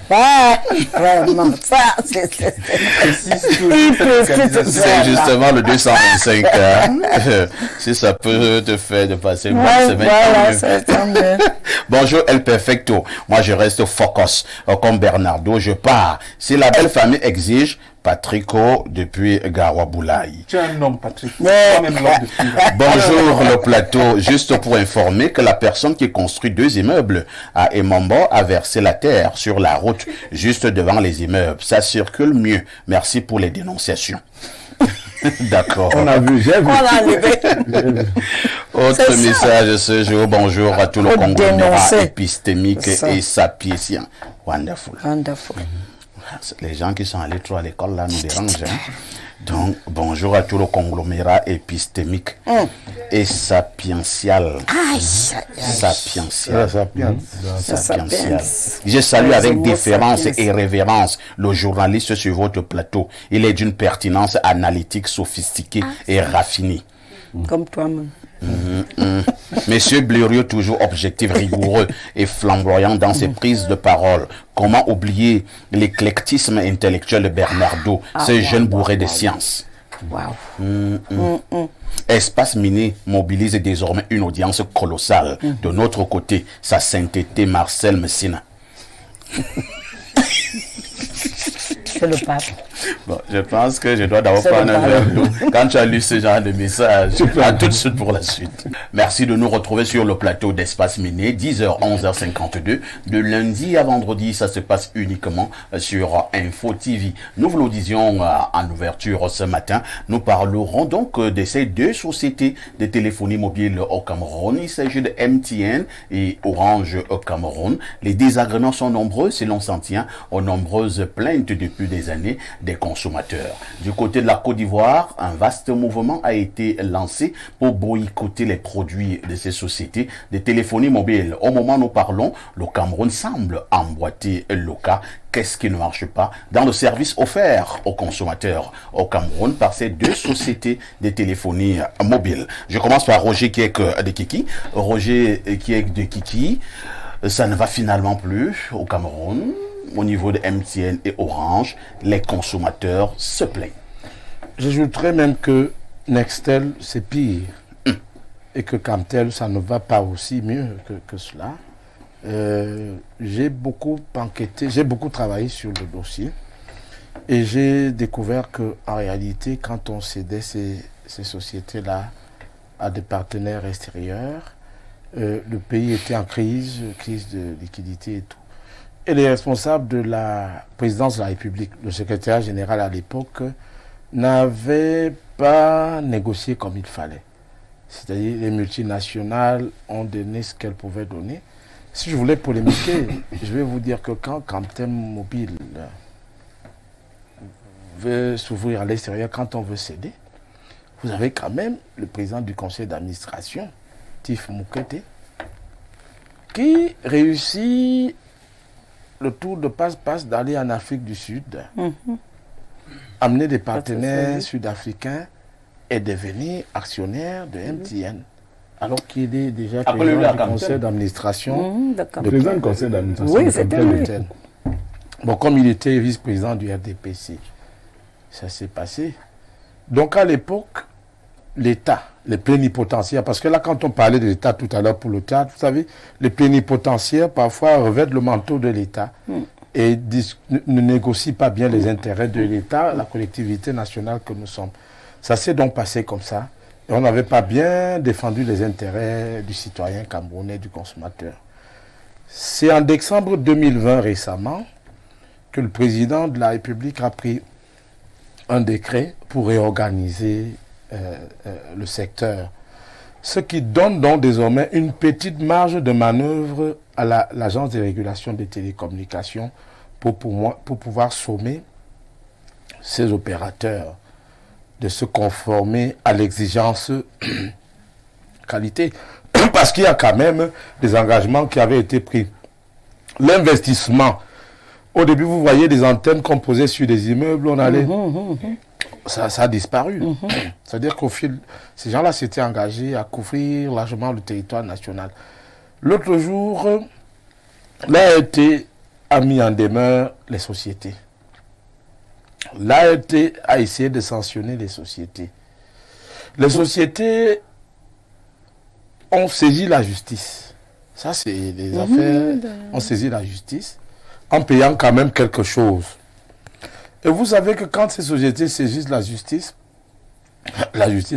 Vraiment, ça, c'est justement le 225. Si ça peut te faire de passer une bonne semaine. Voilà, bonjour El Perfecto. Moi, je reste focus. Comme Bernardo, je pars. Si la belle famille exige, Patrico depuis Gawaboulaye. Tu es un homme, Patrick. Bonjour le plateau. Juste pour informer que la personne qui construit 2 immeubles à Emombo a versé la terre sur la route juste devant les immeubles. Ça circule mieux. Merci pour les dénonciations. D'accord. On a vu, j'ai vu. Autre message ce jour. Bonjour à tout le conglomérat épistémique et sapiensien. Wonderful. Wonderful. Les gens qui sont allés trop à l'école là nous dérangent. Donc, bonjour à tout le conglomérat épistémique et sapiential. Sapiential. Je salue avec déférence et révérence le journaliste sur votre plateau. Il est d'une pertinence analytique sophistiquée et raffinée. Comme toi-même. Monsieur Blériot, toujours objectif, rigoureux et flamboyant dans ses prises de parole. Comment oublier l'éclectisme intellectuel de Bernardo, ce jeune bourré de sciences. Espace Miné mobilise désormais une audience colossale. De notre côté, sa sainteté Marcel Messina. C'est le pape. Bon, je pense que je dois d'abord prendre un verre d'eau. Quand tu as lu ce genre de message, à tout de suite pour la suite. Merci de nous retrouver sur le plateau d'Espace Miné, 10h, 11h52. De lundi à vendredi, ça se passe uniquement sur Info TV. Nous vous le disions en ouverture ce matin. Nous parlerons donc de ces deux sociétés de téléphonie mobile au Cameroun. Il s'agit de MTN et Orange au Cameroun. Les désagréments sont nombreux, si l'on s'en tient aux nombreuses plaintes depuis des années des consommateurs. Du côté de la Côte d'Ivoire, un vaste mouvement a été lancé pour boycotter les produits de ces sociétés de téléphonie mobile. Au moment où nous parlons, le Cameroun semble emboîter le cas. Qu'est-ce qui ne marche pas dans le service offert aux consommateurs au Cameroun par ces deux sociétés de téléphonie mobile? Je commence par Roger Kiek de Kiki. Roger Kiek de Kiki, ça ne va finalement plus au Cameroun. Au niveau de MTN et Orange, les consommateurs se plaignent. J'ajouterais même que Nextel, c'est pire. Et que Camtel, ça ne va pas aussi mieux que cela. J'ai beaucoup enquêté, j'ai beaucoup travaillé sur le dossier. Et j'ai découvert qu'en réalité, quand on cédait ces sociétés-là à des partenaires extérieurs, le pays était en crise de liquidité et tout. Et les responsables de la présidence de la République, le secrétaire général à l'époque, n'avaient pas négocié comme il fallait. C'est-à-dire les multinationales ont donné ce qu'elles pouvaient donner. Si je voulais polémiquer, je vais vous dire que quand Camtem Mobile veut s'ouvrir à l'extérieur, quand on veut céder, vous avez quand même le président du conseil d'administration, Tif Moukete, qui réussit le tour de passe-passe d'aller en Afrique du Sud, amener des partenaires sud-africains et devenir actionnaire de MTN. Alors qu'il est déjà président du conseil d'administration. Président du conseil d'administration. Oui, c'était lui. Bon, comme il était vice-président du RDPC, ça s'est passé. Donc à l'époque, l'État, les plénipotentiaires, parce que là, quand on parlait de l'État tout à l'heure pour le théâtre, vous savez, les plénipotentiaires, parfois, revêtent le manteau de l'État et ne négocient pas bien les intérêts de l'État, la collectivité nationale que nous sommes. Ça s'est donc passé comme ça. Et on n'avait pas bien défendu les intérêts du citoyen camerounais, du consommateur. C'est en décembre 2020, récemment, que le président de la République a pris un décret pour réorganiser le secteur. Ce qui donne donc désormais une petite marge de manœuvre à l'Agence de régulation des télécommunications pour pouvoir sommer ces opérateurs de se conformer à l'exigence qualité. Parce qu'il y a quand même des engagements qui avaient été pris. L'investissement. Au début, vous voyez des antennes qu'on posait sur des immeubles, on allait... Ça a disparu. C'est-à-dire qu'au fil, ces gens-là s'étaient engagés à couvrir largement le territoire national. L'autre jour, l'ART a mis en demeure les sociétés. L'ART a essayé de sanctionner les sociétés. Les sociétés ont saisi la justice. Ça, c'est des affaires. On saisit la justice en payant quand même quelque chose. Et vous savez que quand ces sociétés saisissent la justice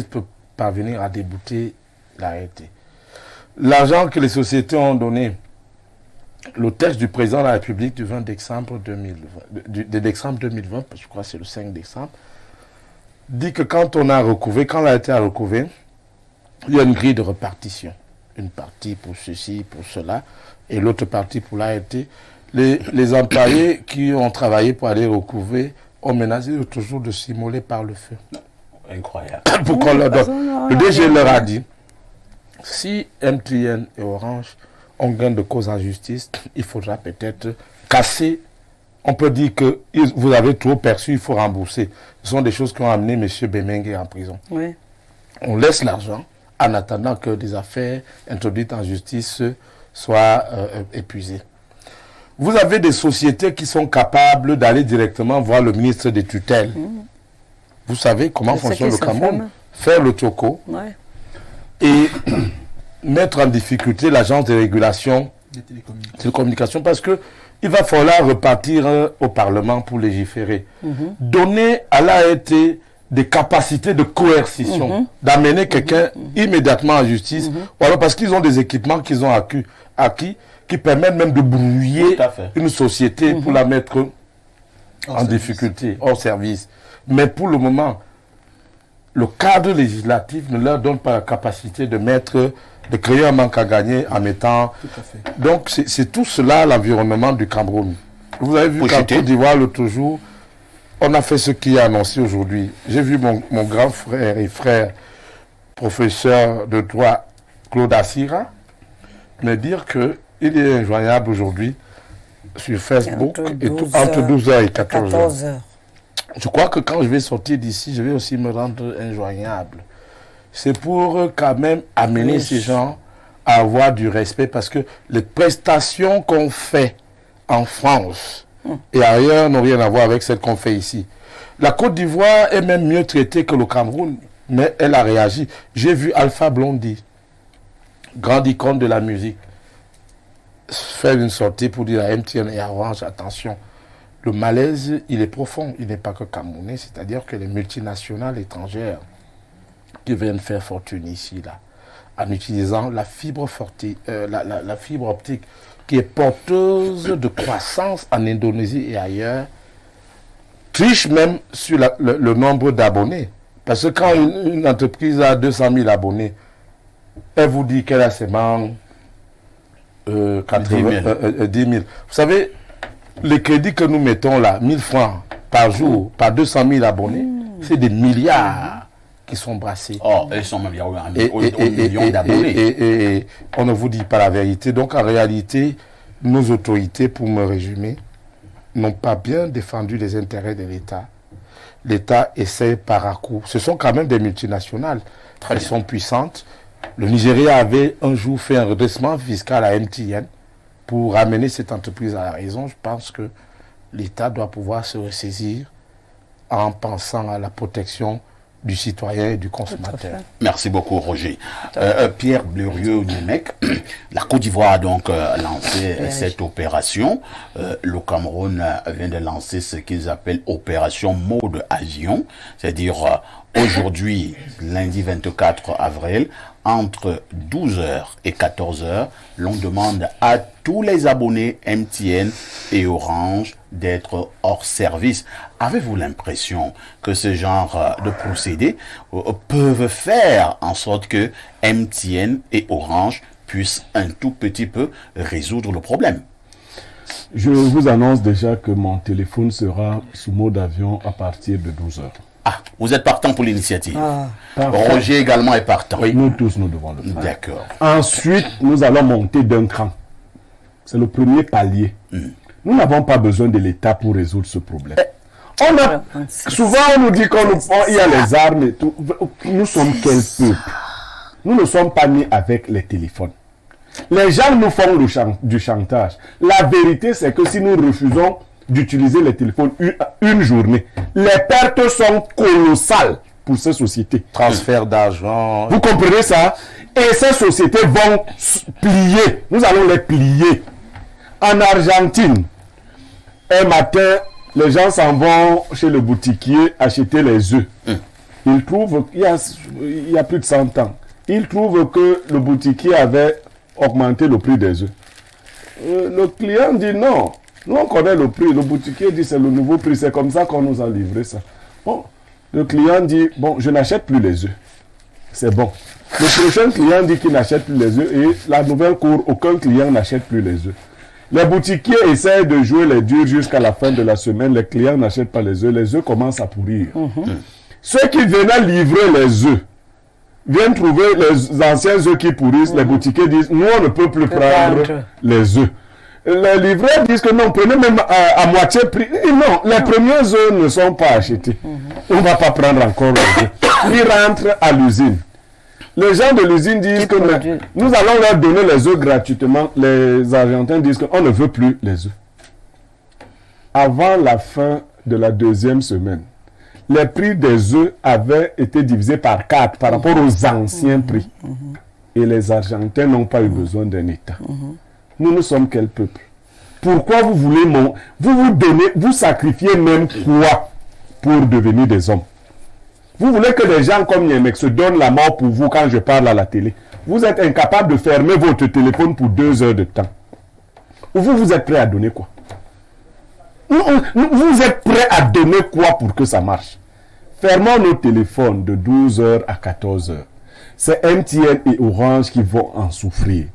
peut parvenir à débouter l'ART. L'argent que les sociétés ont donné, le texte du président de la République du 20 décembre 2020, de décembre 2020, je crois que c'est le 5 décembre, dit que quand on a recouvré, quand l'ART a recouvré, il y a une grille de répartition. Une partie pour ceci, pour cela, et l'autre partie pour l'ART. Les employés qui ont travaillé pour aller recouvrer ont menacé toujours de s'immoler par le feu. Incroyable. Pourquoi leur donne? Le DG leur a dit, si MTN et Orange ont gain de cause en justice, il faudra peut-être casser. On peut dire que vous avez trop perçu, il faut rembourser. Ce sont des choses qui ont amené M. Bemengue en prison. Oui. On laisse l'argent en attendant que des affaires introduites en justice soient épuisées. Vous avez des sociétés qui sont capables d'aller directement voir le ministre des tutelles. Vous savez comment fonctionne le Cameroun. Faire le choco et mettre en difficulté l'agence de régulation télécommunications, parce que il va falloir repartir au Parlement pour légiférer. Donner à l'AET des capacités de coercition, d'amener quelqu'un immédiatement à justice, ou alors parce qu'ils ont des équipements qu'ils ont acquis qui permettent même de brouiller une société pour la mettre en difficulté, hors service. Mais pour le moment, le cadre législatif ne leur donne pas la capacité de créer un manque à gagner en mettant... Donc c'est tout cela l'environnement du Cameroun. Vous avez vu qu'en Côte d'Ivoire, l'autre jour, on a fait ce qui est annoncé aujourd'hui. J'ai vu mon grand frère et frère, professeur de droit, Claude Assira, me dire qu'il est injoignable aujourd'hui sur Facebook entre 12h et 14h. Je crois que quand je vais sortir d'ici, je vais aussi me rendre injoignable. C'est pour quand même amener ces gens à avoir du respect, parce que les prestations qu'on fait en France et ailleurs n'ont rien à voir avec celles qu'on fait ici. La Côte d'Ivoire est même mieux traitée que le Cameroun, mais elle a réagi. J'ai vu Alpha Blondy, grande icône de la musique, faire une sortie pour dire à MTN et à Orange, attention, le malaise, il est profond, il n'est pas que camerounais, c'est-à-dire que les multinationales étrangères qui viennent faire fortune ici, là, en utilisant la fibre optique qui est porteuse de croissance en Indonésie et ailleurs, triche même sur le nombre d'abonnés. Parce que quand une entreprise a 200 000 abonnés, elle vous dit qu'elle a seulement 10 000. Vous savez, les crédits que nous mettons là, 1000 francs par jour, par 200 000 abonnés, c'est des milliards qui sont brassés. Oh, ils sont même millions d'abonnés. Et on ne vous dit pas la vérité. Donc en réalité, nos autorités, pour me résumer, n'ont pas bien défendu les intérêts de l'État. L'État essaie par à coup. Ce sont quand même des multinationales. Elles sont puissantes. Le Nigeria avait un jour fait un redressement fiscal à MTN pour ramener cette entreprise à la raison. Je pense que l'État doit pouvoir se ressaisir en pensant à la protection du citoyen et du consommateur. Merci beaucoup, Roger. Pierre Bleriot-Nemec, la Côte d'Ivoire a donc lancé cette opération. Le Cameroun vient de lancer ce qu'ils appellent opération mode avion, c'est-à-dire aujourd'hui, lundi 24 avril, entre 12h et 14h, l'on demande à tous les abonnés MTN et Orange d'être hors service. Avez-vous l'impression que ce genre de procédés peuvent faire en sorte que MTN et Orange puissent un tout petit peu résoudre le problème? Je vous annonce déjà que mon téléphone sera sous mode avion à partir de 12h. Ah, vous êtes partant pour l'initiative. Roger également est partant. Oui, nous tous, nous devons le faire. D'accord. Ensuite, nous allons monter d'un cran. C'est le premier palier. Nous n'avons pas besoin de l'État pour résoudre ce problème. Souvent, on nous dit qu'il y a les armes et tout. Nous sommes quel peuple? Nous ne sommes pas nés avec les téléphones. Les gens nous font du chantage. La vérité, c'est que si nous refusons d'utiliser les téléphones une journée, les pertes sont colossales pour ces sociétés. Transfert d'argent. Vous comprenez ça? Et ces sociétés vont plier. Nous allons les plier. En Argentine, un matin, les gens s'en vont chez le boutiquier acheter les œufs. Ils trouvent, il y a plus de 100 ans, ils trouvent que le boutiquier avait augmenté le prix des œufs. Le client dit non. Nous, on connaît le prix. Le boutiquier dit c'est le nouveau prix. C'est comme ça qu'on nous a livré ça. Bon, le client dit, bon, je n'achète plus les œufs. C'est bon. Le prochain client dit qu'il n'achète plus les œufs et la nouvelle cour, aucun client n'achète plus les œufs. Les boutiquiers essayent de jouer les durs jusqu'à la fin de la semaine. Les clients n'achètent pas les œufs commencent à pourrir. Ceux qui venaient livrer les œufs viennent trouver les anciens œufs qui pourrissent. Les boutiquiers disent, nous, on ne peut plus prendre les œufs. Les livreurs disent que non, prenez même à moitié prix. Et non, les premiers œufs ne sont pas achetés. On ne va pas prendre encore les œufs. Ils rentrent à l'usine. Les gens de l'usine disent que nous allons leur donner les œufs gratuitement. Les Argentins disent qu'on ne veut plus les œufs. Avant la fin de la deuxième semaine, les prix des œufs avaient été divisés par 4 par rapport aux anciens prix. Et les Argentins n'ont pas eu besoin d'un État. Nous sommes quel peuple? Pourquoi vous voulez vous sacrifiez même quoi pour devenir des hommes? Vous voulez que des gens comme Niemek se donnent la mort pour vous quand je parle à la télé. Vous êtes incapable de fermer votre téléphone pour 2 heures de temps. Ou vous êtes prêt à donner quoi? Vous êtes prêt à donner quoi pour que ça marche? Fermons nos téléphones de 12 heures à 14 heures. C'est MTN et Orange qui vont en souffrir.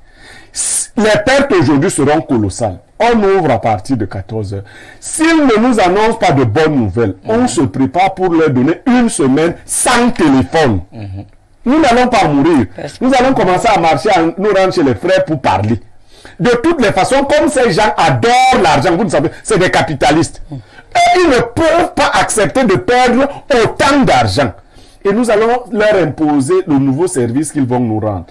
Les pertes aujourd'hui seront colossales. On ouvre à partir de 14 heures. S'ils ne nous annoncent pas de bonnes nouvelles, on se prépare pour leur donner une semaine sans téléphone. Nous n'allons pas mourir. Nous allons commencer à marcher, à nous rendre chez les frères pour parler. De toutes les façons, comme ces gens adorent l'argent, vous le savez, c'est des capitalistes. Et ils ne peuvent pas accepter de perdre autant d'argent. Et nous allons leur imposer le nouveau service qu'ils vont nous rendre.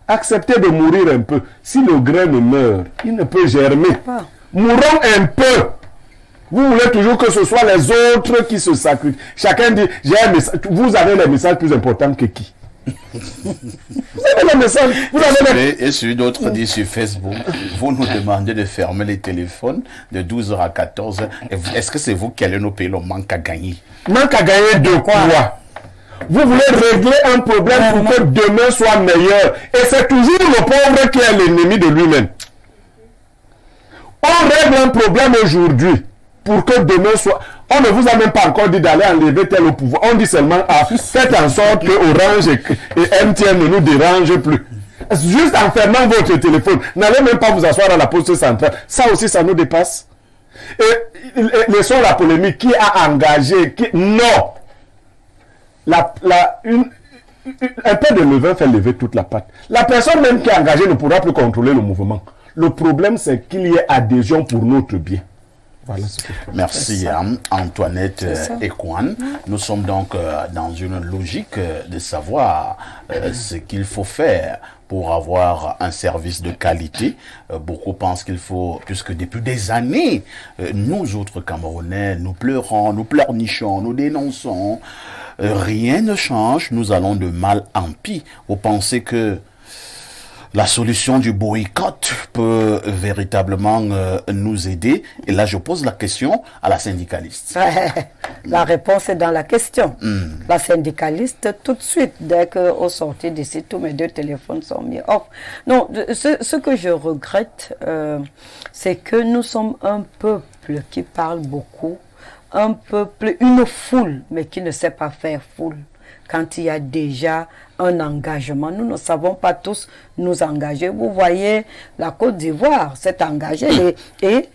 Acceptez de mourir un peu. Si le grain ne meurt, il ne peut germer. Mourons un peu. Vous voulez toujours que ce soit les autres qui se sacrifient. Chacun dit, j'ai un message. Vous avez les messages plus importants que qui? Vous avez les messages. Vous avez les... Et sur d'autres disent sur Facebook, vous nous demandez de fermer les téléphones de 12h à 14h. Est-ce que c'est vous qui allez nous payer le manque à gagner? Manque à gagner de quoi? Vous voulez régler un problème pour que demain soit meilleur. Et c'est toujours le pauvre qui est l'ennemi de lui-même. On règle un problème aujourd'hui pour que demain soit... On ne vous a même pas encore dit d'aller enlever tel au pouvoir. On dit seulement, faites en sorte que Orange et MTN ne nous dérangent plus. Juste en fermant votre téléphone, n'allez même pas vous asseoir à la poste centrale. Ça aussi, ça nous dépasse. Et laissons la polémique. Qui a engagé Non. Un peu de levain fait lever toute la pâte. La personne même qui est engagée ne pourra plus contrôler le mouvement. Le problème, c'est qu'il y ait adhésion pour notre bien. Voilà ce que Merci Antoinette Ekwan. Nous sommes donc dans une logique de savoir ce qu'il faut faire pour avoir un service de qualité. Beaucoup pensent qu'il faut, puisque depuis des années, nous autres Camerounais, nous pleurons, nous pleurnichons, nous dénonçons. Rien ne change, nous allons de mal en pis. Vous pensez que la solution du boycott peut véritablement nous aider? Et là, je pose la question à la syndicaliste. La réponse est dans la question. La syndicaliste, tout de suite, dès qu'au sortir d'ici, tous mes 2 téléphones sont mis off. Non, ce que je regrette, c'est que nous sommes un peuple qui parle beaucoup, un peuple, une foule, mais qui ne sait pas faire foule. Quand il y a déjà un engagement, nous ne savons pas tous nous engager. Vous voyez, la Côte d'Ivoire s'est engagée et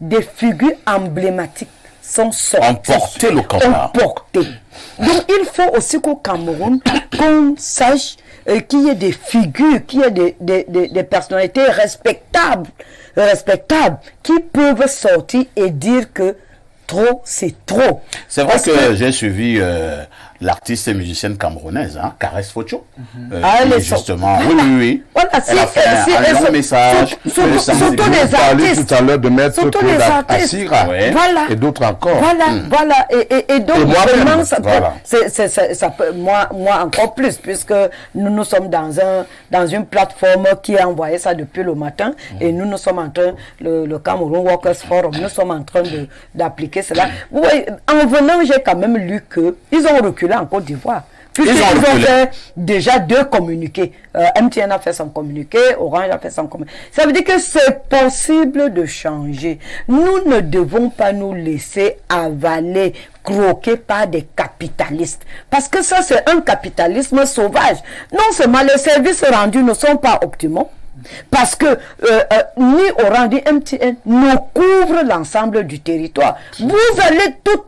des figures emblématiques sont sorties. Emporter le combat. Donc il faut aussi qu'au Cameroun, qu'on sache qu'il y ait des figures, qu'il y ait des personnalités respectables, qui peuvent sortir et dire que trop, c'est trop. C'est vrai que j'ai suivi l'artiste et musicienne camerounaise, Caresse Focho. Justement, oui. Voilà, elle a fait un long message. Surtout les artistes. Tout à l'heure de Maître Claude Assira et d'autres encore. Voilà. Et donc, vraiment, ça peut, moi encore plus, puisque nous sommes dans une plateforme qui a envoyé ça depuis le matin, et nous sommes en train, le Cameroun Workers Forum, nous sommes en train d'appliquer cela. Vous voyez, en venant, j'ai quand même lu qu'ils ont reculé en Côte d'Ivoire. Puisqu'ils ont fait déjà 2 communiqués. MTN a fait son communiqué, Orange a fait son communiqué. Ça veut dire que c'est possible de changer. Nous ne devons pas nous laisser avaler, croquer par des capitalistes. Parce que ça, c'est un capitalisme sauvage. Non seulement les services rendus ne sont pas optimaux, parce que ni Orange ni MTN ne couvrent l'ensemble du territoire. Vous allez tout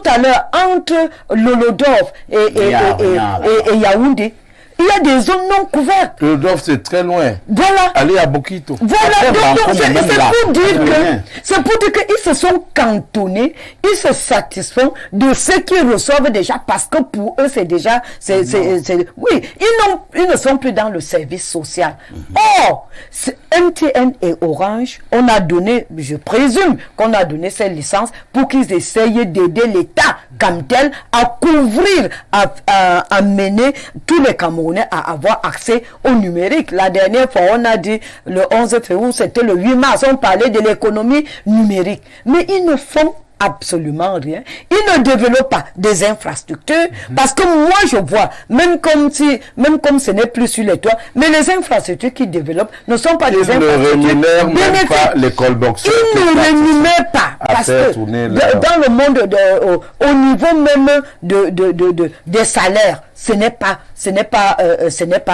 à l'heure entre Lolodov et Yaoundé. Il y a des zones non couvertes. Lolodov, c'est très loin. Voilà. Allez à Bokito. Voilà. C'est pour dire qu'ils se sont cantonnés, ils se satisfont de ce qu'ils reçoivent déjà, parce que pour eux, c'est déjà... Oui, ils ne sont plus dans le service social. Or, MTN et Orange, on a donné, je présume qu'on a donné ces licences pour qu'ils essayent d'aider l'État Camtel à couvrir, à mener tous les Camerounais à avoir accès au numérique. La dernière fois, on a dit le 11 février, c'était le 8 mars, on parlait de l'économie numérique. Mais ils ne font absolument rien. Ils ne développent pas des infrastructures parce que moi je vois, même comme ce n'est plus sur les toits, mais les infrastructures qu'ils développent ne sont pas des infrastructures. Ils ne rémunèrent même pas l'école boxeur. Ils ne rémunèrent pas parce que dans le monde, au niveau même des salaires, ce n'est pas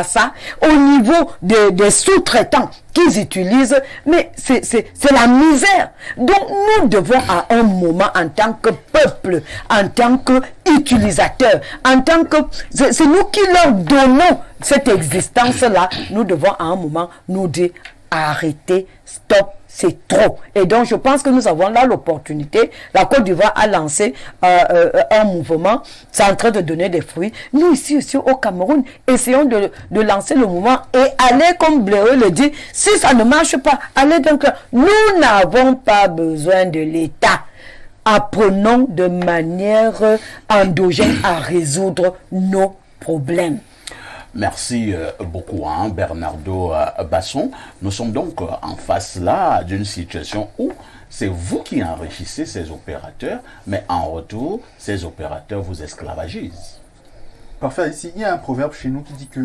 ça. Au niveau des sous-traitants qu'ils utilisent, mais c'est la misère. Donc nous devons à un moment, en tant que peuple, en tant qu'utilisateurs, en tant que... C'est nous qui leur donnons cette existence-là. Nous devons à un moment nous dire arrêtez, stop, c'est trop. Et donc, je pense que nous avons là l'opportunité. La Côte d'Ivoire a lancé un mouvement. C'est en train de donner des fruits. Nous, ici au Cameroun, essayons de lancer le mouvement et aller, comme Bléreux le dit, si ça ne marche pas, allez donc. Nous n'avons pas besoin de l'État. Apprenons de manière endogène à résoudre nos problèmes. Merci beaucoup, Bernardo Basson. Nous sommes donc en face là d'une situation où c'est vous qui enrichissez ces opérateurs, mais en retour, ces opérateurs vous esclavagisent. Parfait. Ici, il y a un proverbe chez nous qui dit que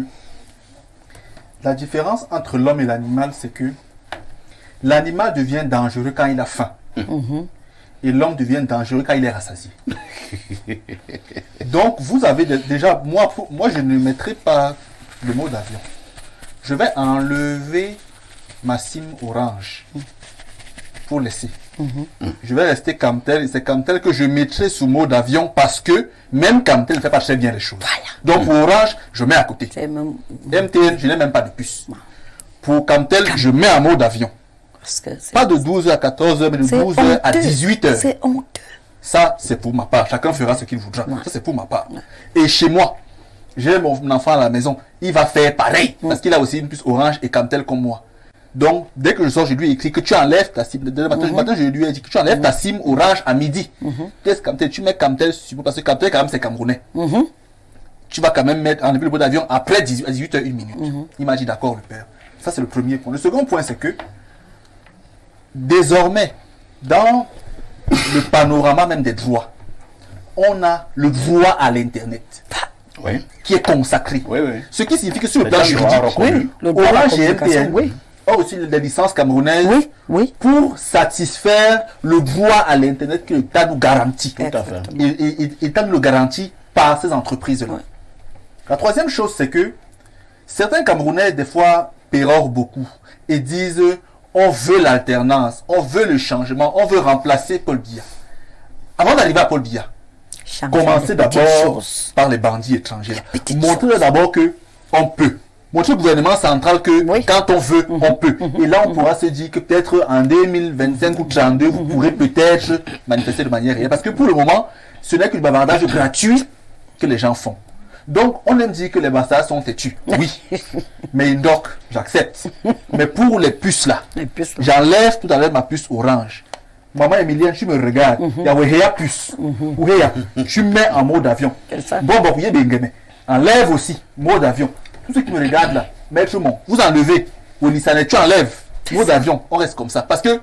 la différence entre l'homme et l'animal, c'est que l'animal devient dangereux quand il a faim. Et l'homme devient dangereux quand il est rassasié. Donc, vous avez déjà... Moi, je ne mettrai pas le mot d'avion. Je vais enlever ma SIM Orange pour laisser. Je vais rester Camtel. Et c'est Camtel que je mettrai sous mot d'avion parce que même Camtel ne fait pas très bien les choses. Voilà. Donc, pour Orange, je mets à côté. MTN, je n'ai même pas de puce. Pour Camtel, je mets un mot d'avion. Pas de 12h à 14h, mais de 12h à 18h. C'est honteux. Ça, c'est pour ma part. Chacun fera ce qu'il voudra. Ça, c'est pour ma part. Et chez moi, j'ai mon enfant à la maison. Il va faire pareil. Parce qu'il a aussi une puce Orange et Camtel comme moi. Donc, dès que je sors, je lui ai écrit que tu enlèves ta SIM. Le matin, je lui ai dit que tu enlèves ta SIM Orange à midi. Qu'est-ce Camtel? Tu mets Camtel parce que Camtel, quand même, c'est camerounais. Tu vas quand même enlever le bout d'avion après 18h, 1 minute. Il m'a dit d'accord, le père. Ça, c'est le premier point. Le second point, c'est que désormais, dans le panorama même des droits, on a le droit à l'Internet qui est consacré. Ce qui signifie que sur le plan juridique, Orange et MTN ont aussi des licences camerounaises pour satisfaire le droit à l'Internet que l'État nous garantit. Tout à fait. Et l'État nous le garantit par ces entreprises-là. La troisième chose, c'est que certains Camerounais, des fois, pérorent beaucoup et disent... On veut l'alternance, on veut le changement, on veut remplacer Paul Biya. Avant d'arriver à Paul Biya, commencez d'abord par les bandits étrangers. Montrez d'abord qu'on peut. Montrez au gouvernement central que quand on veut, on peut. Et là, on pourra se dire que peut-être en 2025 ou 2032, vous pourrez peut-être manifester de manière réelle. Parce que pour le moment, ce n'est que le bavardage gratuit que les gens font. Donc, on aime dire que les bastards sont têtus. Oui. Mais donc, j'accepte. Mais pour les puces là, j'enlève tout à l'heure ma puce Orange. Maman Emilienne, tu me regardes. Il y a une puce. Tu mets en mode avion. Bon, enlève aussi mode avion. Tous ceux qui me regardent là, maître mon, vous enlevez. Au Nissanet, tu enlèves mode avion. On reste comme ça. Parce que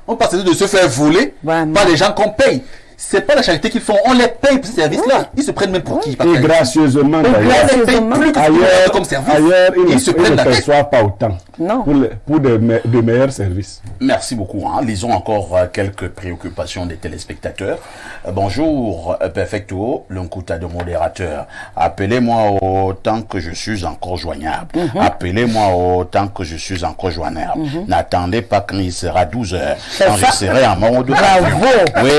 on passe de se faire voler par les gens qu'on paye. C'est pas la charité qu'ils font, on les paye pour ce service-là. Ils se prennent même pour qui? Et gracieusement, ailleurs, comme service. Ailleurs, ils ne perçoivent pas autant. Non. Pour de meilleurs services. Merci beaucoup. Lisons encore quelques préoccupations des téléspectateurs. Bonjour, Perfecto, l'Unkuta de modérateur. Appelez-moi autant que je suis encore joignable. Appelez-moi autant que je suis encore joignable. N'attendez pas quand il sera 12h. Quand je serai en mode avion. Oui,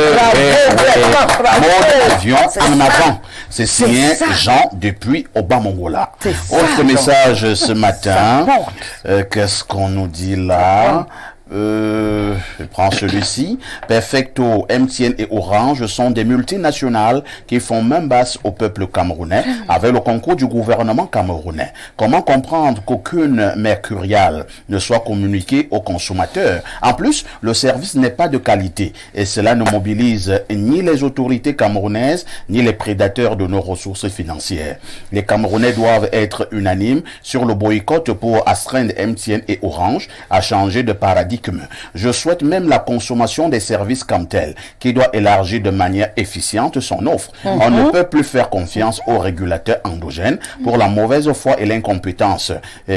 mode avion en avant. C'est signé Jean depuis Obamongola. Autre message ce matin. Qu'est-ce qu'on nous dit là? Je prends Prends celui-ci. Perfecto, MTN et Orange sont des multinationales qui font main basse au peuple camerounais avec le concours du gouvernement camerounais. Comment comprendre qu'aucune mercuriale ne soit communiquée aux consommateurs? En plus, le service n'est pas de qualité et cela ne mobilise ni les autorités camerounaises ni les prédateurs de nos ressources financières. Les Camerounais doivent être unanimes sur le boycott pour astreindre MTN et Orange à changer de paradigme. Je souhaite même la consommation des services comme tel, qui doit élargir de manière efficiente son offre. On ne peut plus faire confiance aux régulateurs endogènes pour la mauvaise foi et l'incompétence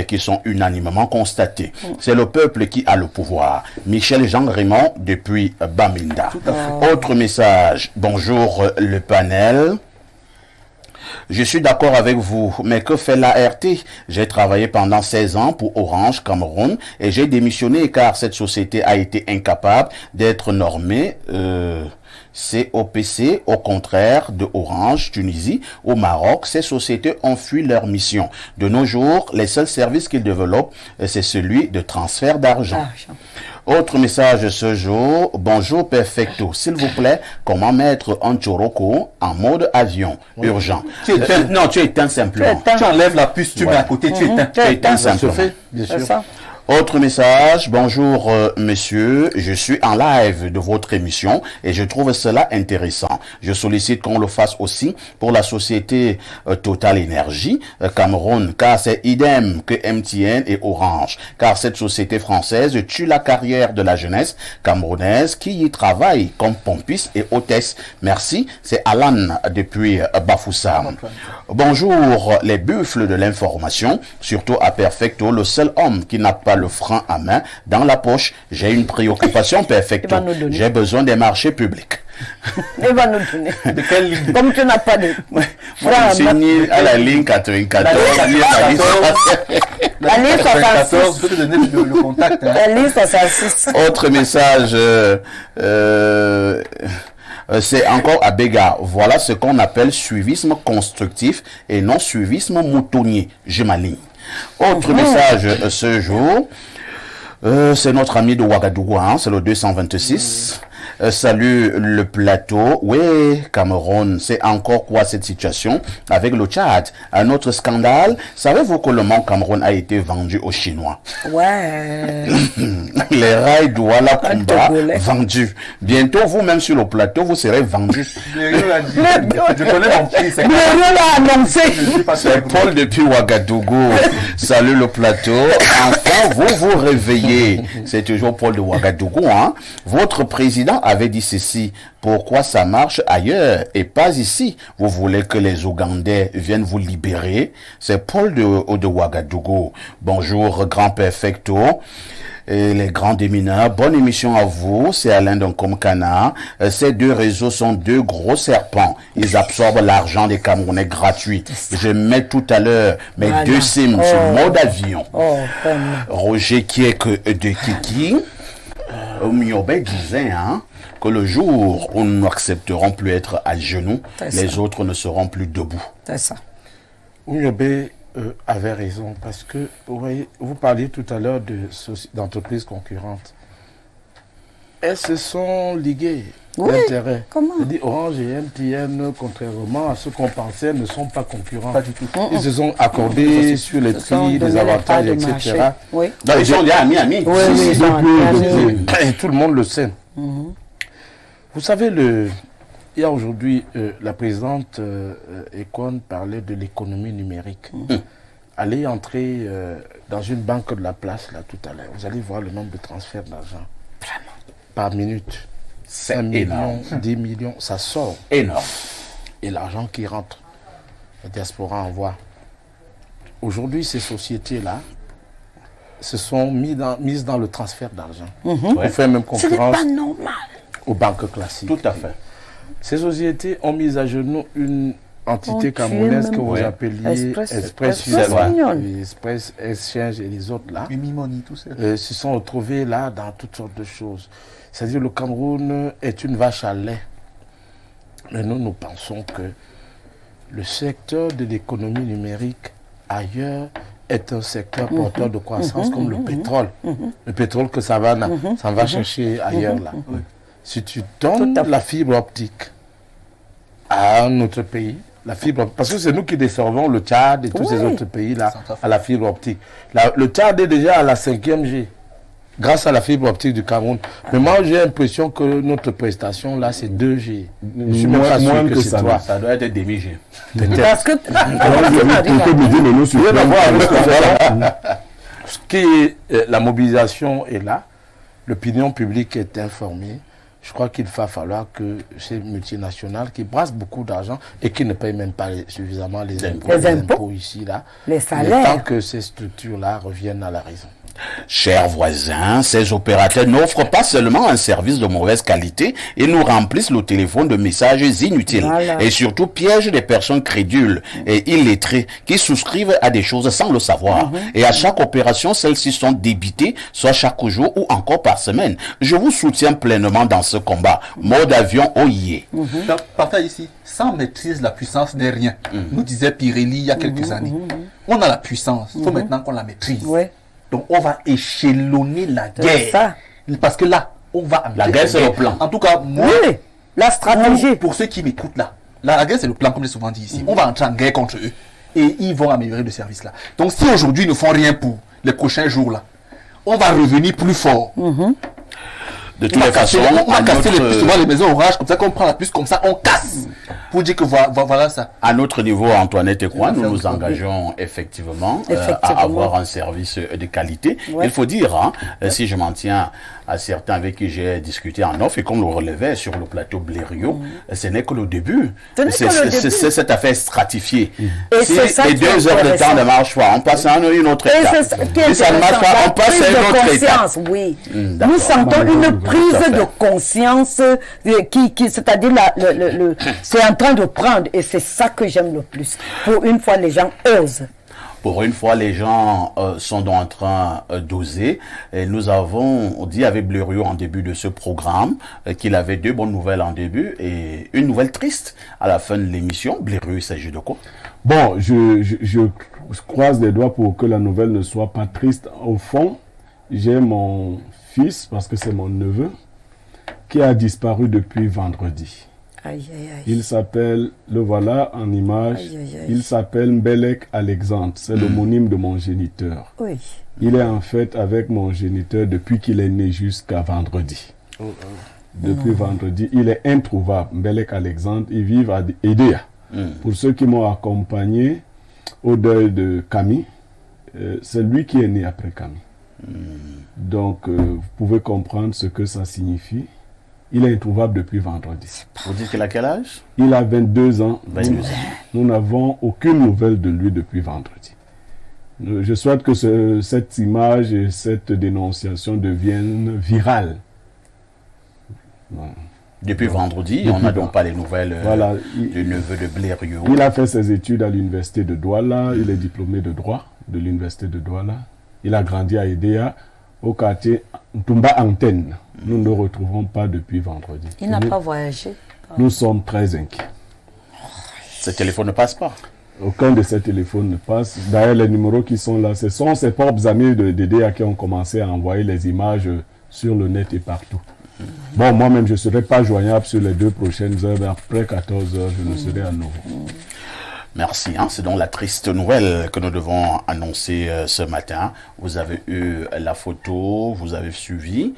qui sont unanimement constatées. C'est le peuple qui a le pouvoir. Michel Jean Raymond depuis Bamenda. Autre message. Bonjour le panel. Je suis d'accord avec vous, mais que fait l'ART? J'ai travaillé pendant 16 ans pour Orange Cameroun et j'ai démissionné car cette société a été incapable d'être normée. COPC, au contraire de Orange, Tunisie, au Maroc, ces sociétés ont fui leur mission. De nos jours, les seuls services qu'ils développent, c'est celui de transfert d'argent. Autre message ce jour. Bonjour Perfecto. S'il vous plaît, comment mettre un Choroko en mode avion urgent? Non, tu éteins simplement. Tu enlèves la puce, tu mets à côté, tu éteins. Tu éteins simplement. Bien sûr. Autre message, bonjour messieurs, je suis en live de votre émission et je trouve cela intéressant. Je sollicite qu'on le fasse aussi pour la société Total Énergie Cameroun, car c'est idem que MTN et Orange, car cette société française tue la carrière de la jeunesse camerounaise qui y travaille comme pompistes et hôtesses. Merci, c'est Alan depuis Bafoussam. Bonjour les buffles de l'information, surtout à Perfecto, le seul homme qui n'a pas le frein à main dans la poche. J'ai une préoccupation, Perfecto. J'ai besoin des marchés publics. Il va nous donner. De quelle ligne? Comme tu n'as pas de... Je suis né à la ligne 94. La ligne 14, je peux te donner le contact. Hein. La ligne 66. Autre message... c'est encore à Béga. Voilà ce qu'on appelle suivisme constructif et non suivisme moutonnier. Je m'aligne. Autre message ce jour, c'est notre ami de Ouagadougou, hein, c'est le 226. Salut le plateau. Oui, Cameroun, c'est encore quoi cette situation avec le Tchad? Un autre scandale. Savez-vous que le Mont Cameroun a été vendu aux Chinois? Ouais. Les rails Douala Kumba vendus. Bientôt, vous-même sur le plateau, vous serez vendus. Je connais mon prix. Blériot l'a annoncé. C'est Paul depuis Ouagadougou. Salut le plateau. Enfin, vous vous réveillez. C'est toujours Paul de Ouagadougou, hein. Votre président avait dit ceci: pourquoi ça marche ailleurs et pas ici? Vous voulez que les Ougandais viennent vous libérer? C'est Paul de Ouagadougou. Bonjour, grand perfecto. Et les grands démineurs, bonne émission à vous, c'est Alain d'Onkomkana. Ces deux réseaux sont deux gros serpents. Ils absorbent l'argent des Camerounais gratuits. Je mets tout à l'heure mes deux sims sur mode avion. Roger Kiek de Kiki. Miobe disait, hein, que le jour où nous n'accepterons plus être à genoux, les autres ne seront plus debout. C'est ça. Oumiobe avait raison parce que vous voyez, vous parliez tout à l'heure d'entreprises concurrentes. Elles se sont liguées d'intérêt. Comment? C'est-à-dire Orange et MTN, contrairement à ce qu'on pensait, ne sont pas concurrents. Pas du tout. Ils se sont accordés sur les prix, les avantages, etc. Oui. Non, ils sont des amis. Oui, ils sont amis. Et tout le monde le sait. Vous savez, il y a aujourd'hui, la présidente Econ parlait de l'économie numérique. Allez entrer dans une banque de la place, là, tout à l'heure. Vous allez voir le nombre de transferts d'argent. Par minute. 5 millions, 10 millions, ça sort. Énorme. Et l'argent qui rentre, la diaspora envoie. Aujourd'hui, ces sociétés-là se sont mises dans le transfert d'argent. On fait même concurrence. Ce n'est pas normal. Aux banques classiques. Tout à fait. Ces sociétés ont mis à genoux une entité camerounaise que vous appeliez Express Exchange et les autres là. Umimoni, tout ça. Se sont retrouvés là dans toutes sortes de choses. C'est-à-dire le Cameroun est une vache à lait. Mais nous pensons que le secteur de l'économie numérique ailleurs est un secteur porteur de croissance comme le pétrole. Le pétrole que ça va chercher ailleurs là. Si tu donnes la fibre optique à un autre pays, la fibre, parce que c'est nous qui desservons le Tchad et tous ces autres pays-là à la fibre optique. Le Tchad est déjà à la 5e G, grâce à la fibre optique du Cameroun. Mais moi, j'ai l'impression que notre prestation, là, c'est 2G. Je suis même pas sûr que c'est 3. Ça doit être demi-G. Parce que... Ce qui est, la mobilisation est là, l'opinion publique est informée. Je crois qu'il va falloir que ces multinationales qui brassent beaucoup d'argent et qui ne payent même pas suffisamment les impôts ici, là, les salaires, tant que ces structures-là reviennent à la raison. Chers voisins, ces opérateurs n'offrent pas seulement un service de mauvaise qualité, ils nous remplissent le téléphone de messages inutiles et surtout piègent des personnes crédules et illettrées qui souscrivent à des choses sans le savoir. Et à chaque opération, celles-ci sont débitées, soit chaque jour ou encore par semaine. Je vous soutiens pleinement dans ce combat. Mode avion OIE. Partage ici, sans maîtrise, la puissance n'est rien. Nous disait Pirelli il y a quelques années. On a la puissance, il faut maintenant qu'on la maîtrise. Donc on va échelonner la guerre. Parce que là, on va... La guerre, c'est le plan. En tout cas, moi... Oui, la stratégie. Pour ceux qui m'écoutent là, la guerre, c'est le plan, comme j'ai souvent dit ici. On va entrer en guerre contre eux. Et ils vont améliorer le service là. Donc si aujourd'hui, ils ne font rien pour les prochains jours là, on va revenir plus fort. De toutes les façons, on va casser souvent les maisons Orange, comme ça qu'on prend la puce, comme ça on casse. Pour dire que voilà ça. À notre niveau, Antoinette et moi, nous nous engageons effectivement à avoir un service de qualité. Il faut dire, hein, si je m'en tiens à certains avec qui j'ai discuté en off, et comme le relevait sur le plateau Blériot, ce n'est que le début. C'est cette affaire stratifiée. Si les 2 heures de temps ne marchent pas, on passe à une autre étape. Si ça ne marche pas, on passe à une autre étape. Oui. Nous sentons une prise de conscience, c'est-à-dire c'est en train de prendre, et c'est ça que j'aime le plus. Pour une fois, les gens osent. Pour une fois, les gens sont donc en train d'oser. Et nous avons dit avec Blériot en début de ce programme qu'il avait 2 bonnes nouvelles en début et une nouvelle triste à la fin de l'émission. Blériot, il s'agit de quoi? Bon, je croise les doigts pour que la nouvelle ne soit pas triste. Au fond, j'ai mon fils, parce que c'est mon neveu, qui a disparu depuis vendredi. Aïe, aïe, aïe. Il s'appelle, le voilà en image, il s'appelle Mbelek Alexandre, c'est l'homonyme de mon géniteur. Oui. Il est en fait avec mon géniteur depuis qu'il est né jusqu'à vendredi. Depuis vendredi, il est introuvable. Mbelek Alexandre, il vit à Edea. Pour ceux qui m'ont accompagné au deuil de Camille, c'est lui qui est né après Camille. Donc, vous pouvez comprendre ce que ça signifie. Il est introuvable depuis vendredi. Vous dites qu'il a quel âge? Il a 22 ans. 22 ans. Nous n'avons aucune nouvelle de lui depuis vendredi. Je souhaite que cette image et cette dénonciation deviennent virales. Depuis vendredi, on n'a donc pas les nouvelles du neveu de Blériot. Il a fait ses études à l'université de Douala. Il est diplômé de droit de l'université de Douala. Il a grandi à Edea, au quartier Ntumba Antenne. Nous ne le retrouvons pas depuis vendredi. Il n'a pas voyagé. Nous sommes très inquiets. Ce téléphone ne passe pas. Aucun de ces téléphones ne passe. D'ailleurs, les numéros qui sont là, ce sont ses propres amis de DDA qui ont commencé à envoyer les images sur le net et partout. Bon, moi-même, je ne serai pas joignable sur les 2 prochaines heures. Mais après 14 heures, je le serai à nouveau. Merci. Hein. C'est donc la triste nouvelle que nous devons annoncer ce matin. Vous avez eu la photo, vous avez suivi.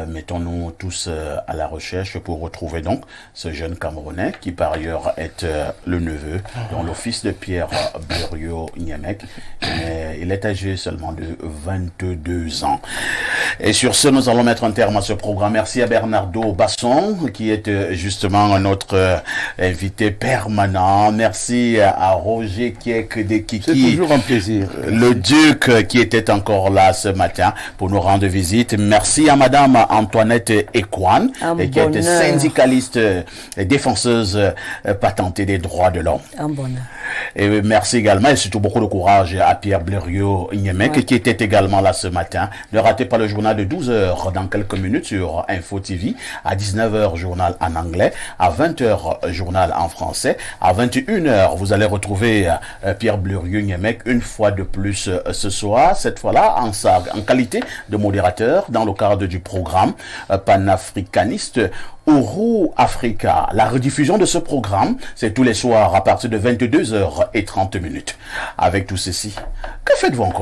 Mettons-nous tous à la recherche pour retrouver donc ce jeune Camerounais qui par ailleurs est le neveu, dont le fils de Pierre Blériot Niamek. Il est âgé seulement de 22 ans. Et sur ce, nous allons mettre un terme à ce programme. Merci à Bernardo Basson qui est justement notre invité permanent. Merci à Roger Kiek de Kiki. C'est toujours un plaisir. Le duc qui était encore là ce matin pour nous rendre visite. Merci à Madame Antoinette Ekwan, qui est syndicaliste et défenseuse patentée des droits de l'homme. Un bonheur. Et merci également et surtout beaucoup de courage à Pierre Blériot-Niemek qui était également là ce matin. Ne ratez pas le journal de 12h dans quelques minutes sur Info TV. À 19h, journal en anglais. À 20h, journal en français. À 21h, vous allez retrouver Pierre Blériot-Niemek une fois de plus ce soir. Cette fois-là, en qualité de modérateur dans le cadre du programme panafricaniste Ouro Africa. La rediffusion de ce programme, c'est tous les soirs à partir de 22h30. Avec tout ceci, que faites-vous encore?